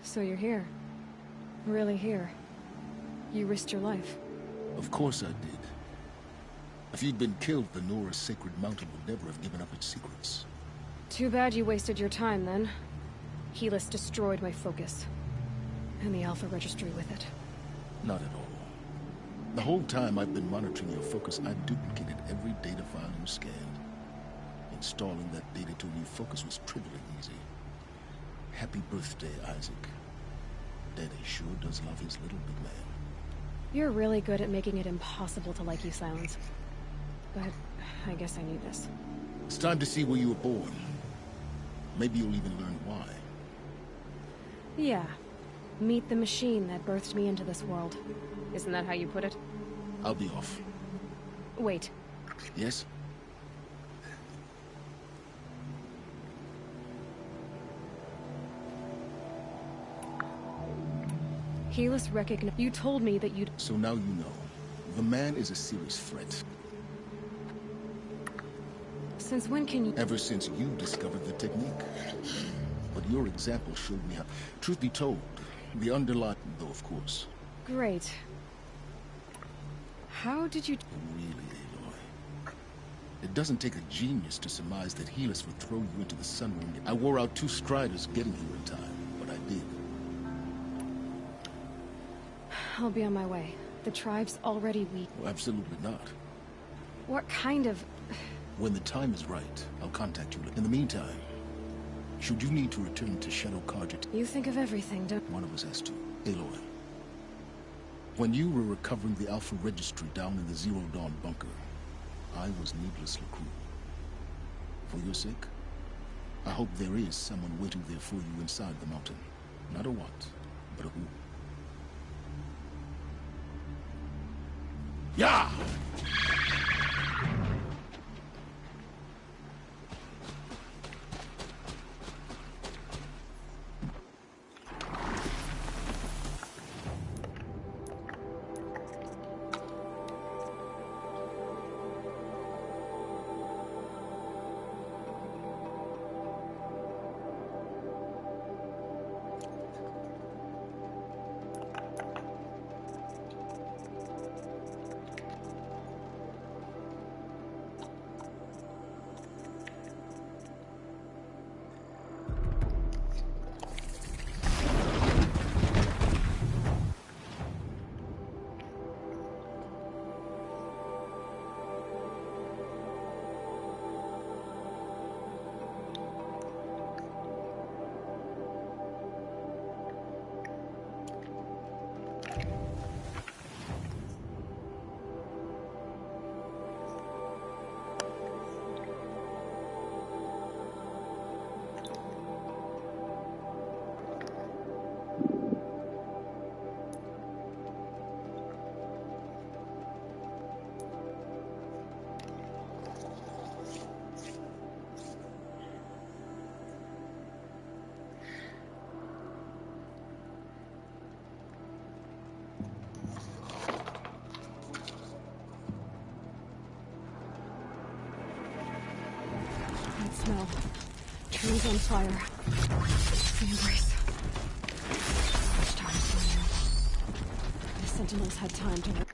So you're here. Really here. You risked your life. Of course I did. If you'd been killed, the Nora's sacred mountain would never have given up its secrets. Too bad you wasted your time, then. Helis destroyed my focus. And the Alpha Registry with it. Not at all. The whole time I've been monitoring your focus, I duplicated every data file you scanned. Installing that data to a new focus was trivially easy. Happy birthday, Isaac. Daddy sure does love his little big man. You're really good at making it impossible to like you, Silence. But I guess I need this. It's time to see where you were born. Maybe you'll even learn why. Yeah. Meet the machine that birthed me into this world. Isn't that how you put it? I'll be off. Wait. Yes? Helis recognized. You told me that you'd. So now you know. The man is a serious threat. Since when can you. Ever since you discovered the technique. But your example showed me how. Truth be told, the underlying, though, of course. Great. How did you. Really, Aloy. It doesn't take a genius to surmise that Helis would throw you into the sun room. I wore out 2 striders getting here in time, but I did. I'll be on my way. The tribe's already weak. Well, absolutely not. What kind of... When the time is right, I'll contact you. In the meantime, should you need to return to Shadow Carja... You think of everything, don't... One of us has to. Aloy. When you were recovering the Alpha Registry down in the Zero Dawn bunker, I was needlessly cruel. For your sake, I hope there is someone waiting there for you inside the mountain. Not a what, but a who. Yeah! Smell. Trees on fire. The embrace. Much time for you. The Sentinels had time to...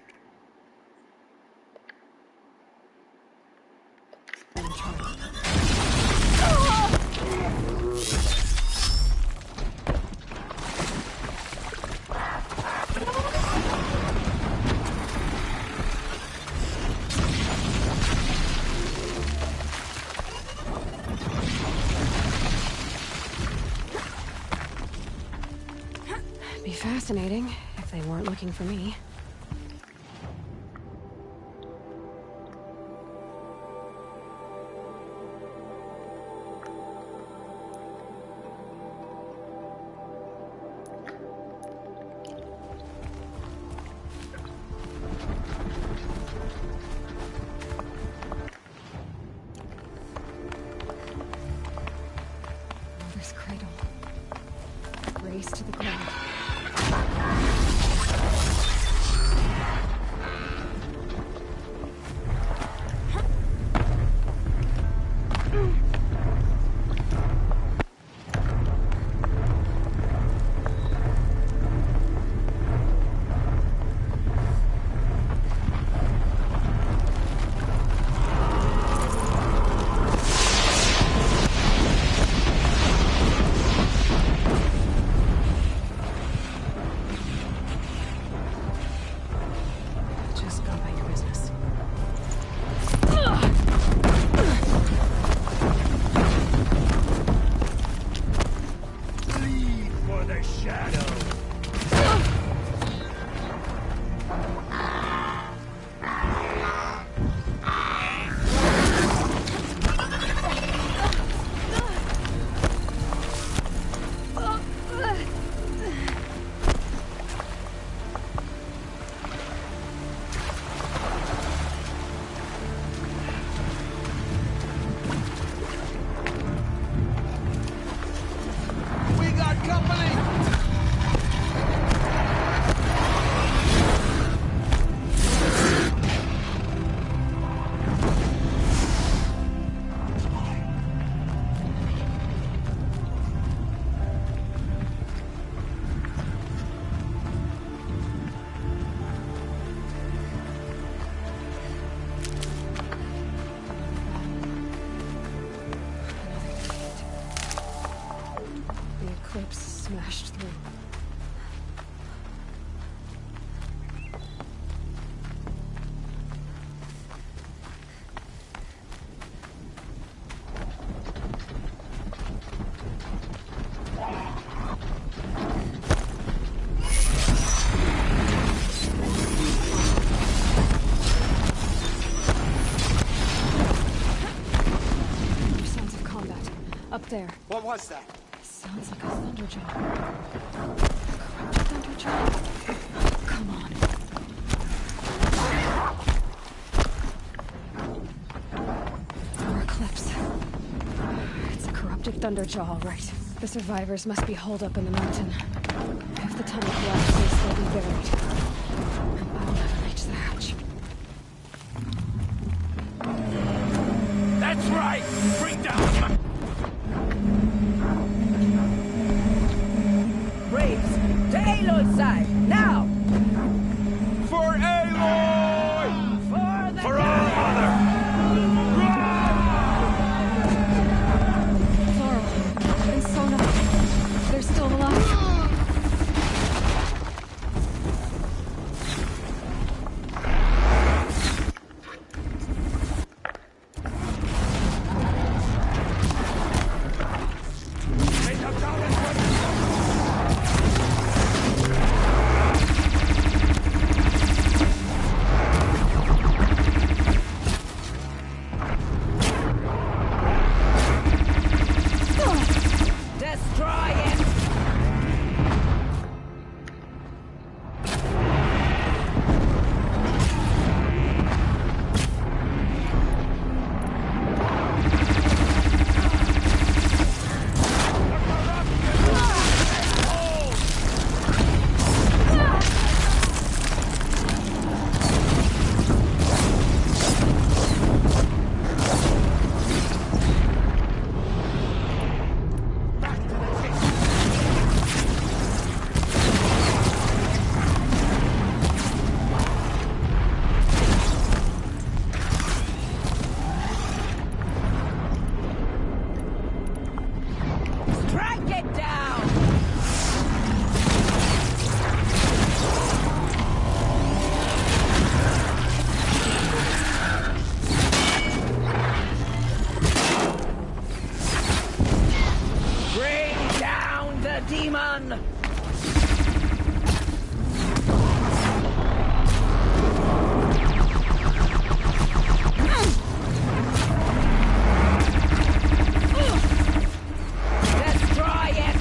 Be fascinating if they weren't looking for me. Mother's cradle. Race to the ground. the shadow. Smashed through. Sounds of combat. Up there. What was that? Sounds like a thunderjaw. Corrupted thunderjaw? Come on. More eclipse. It's a corrupted thunderjaw, all right. The survivors must be holed up in the mountain. If the tunnel collapses, they'll be buried. And I'll never reach the hatch. That's right! Bring down my... Braves, to Aloy's side, now! For Aloy! For the For our mother! Laurel and Sona, they're still alive. demon! Destroy it!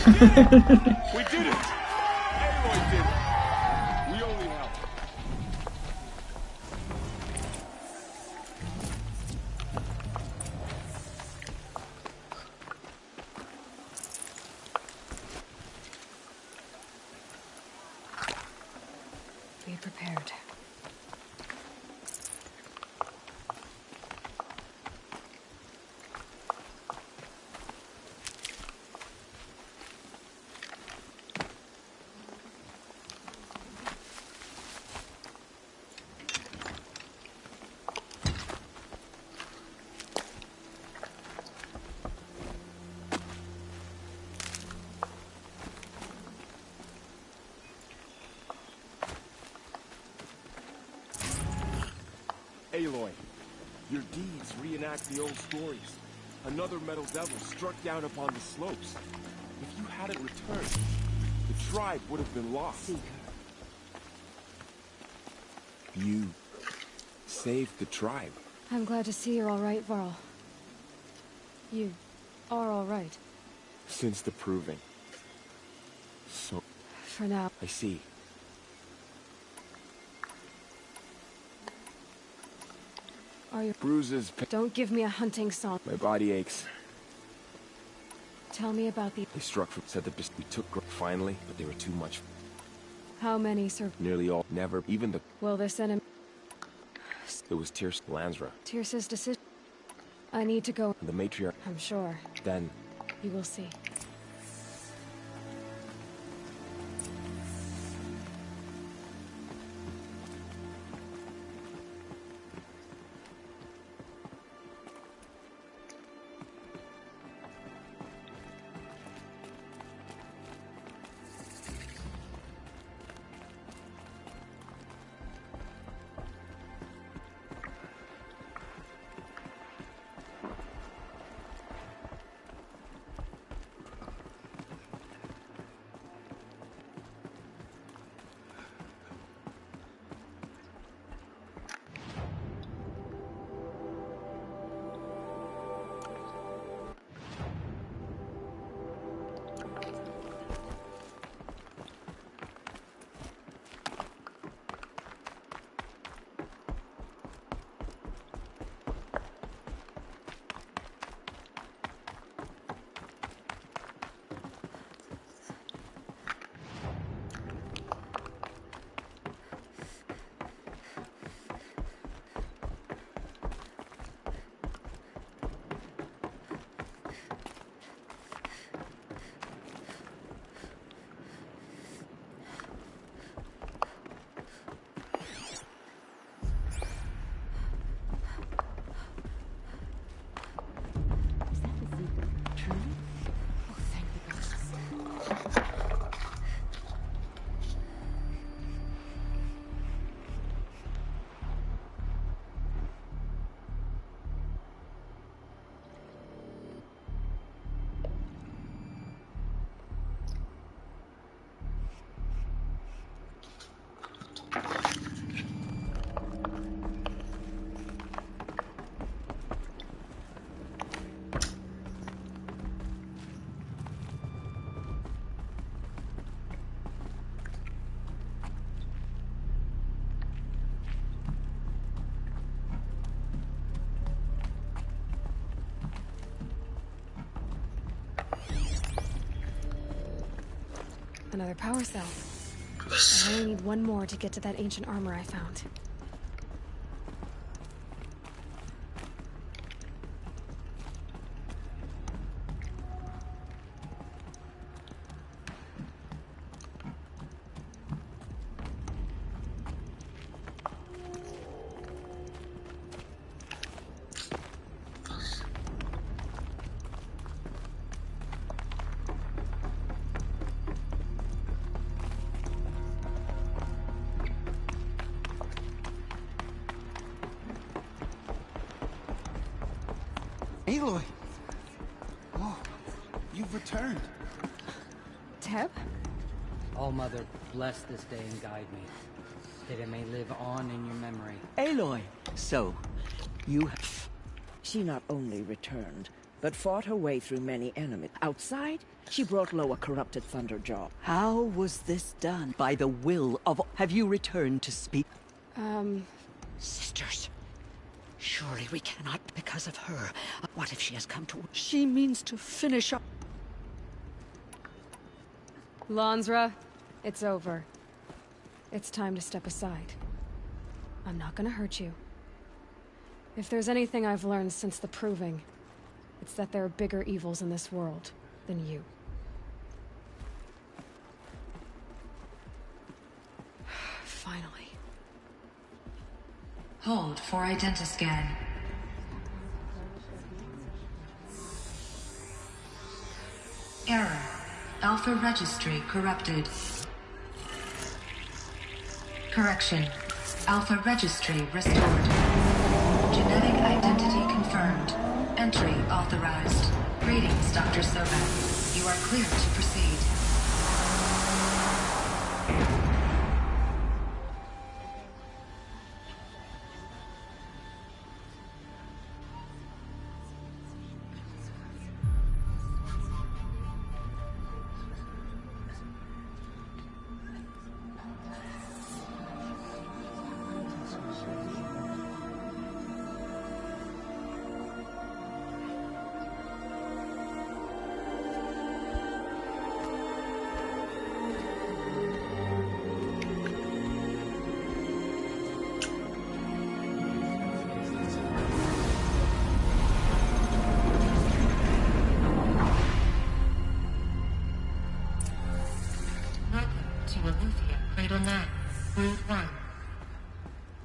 We did it! Aloy did it! We only helped. Be prepared. Aloy, your deeds reenact the old stories. Another metal devil struck down upon the slopes. If you hadn't returned, the tribe would have been lost. You saved the tribe. I'm glad to see you're all right, Varl. You are all right. Since the proving. So... For now. I see. Are you... Bruises... Don't give me a hunting song. My body aches. Tell me about the... They struck from... Said that we took... Finally, but they were too much. How many, sir? Nearly all. Never. Even the... Will this enemy... It was Tierce Lansra. Tierce's decision. I need to go. And the matriarch... I'm sure. Then... You will see. Another power cell. I only need one more to get to that ancient armor I found. Aloy! Oh, you've returned. Teb? All-Mother, bless this day and guide me, that it may live on in your memory. Aloy! So, you... She not only returned, but fought her way through many enemies. Outside, she brought low a corrupted Thunderjaw. How was this done? By the will of... Have you returned to speak? Sisters. Surely we cannot because of her. What if she has come to... She means to finish up... Lansra, it's over. It's time to step aside. I'm not gonna hurt you. If there's anything I've learned since the Proving, it's that there are bigger evils in this world than you. Finally. Hold for identiscan. Error. Alpha registry corrupted. Correction. Alpha registry restored. Genetic identity confirmed. Entry authorized. Greetings, Dr. Sobek. You are clear to proceed.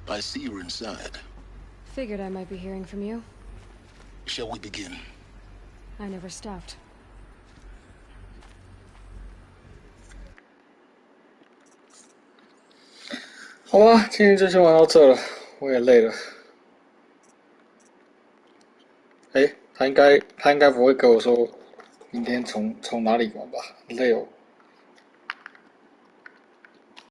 I see you're inside. Figured I might be hearing from you. Shall we begin? I never stopped.好吧，今天就先玩到这了，我也累了。他应该不会跟我说明天从哪里玩吧？累哦。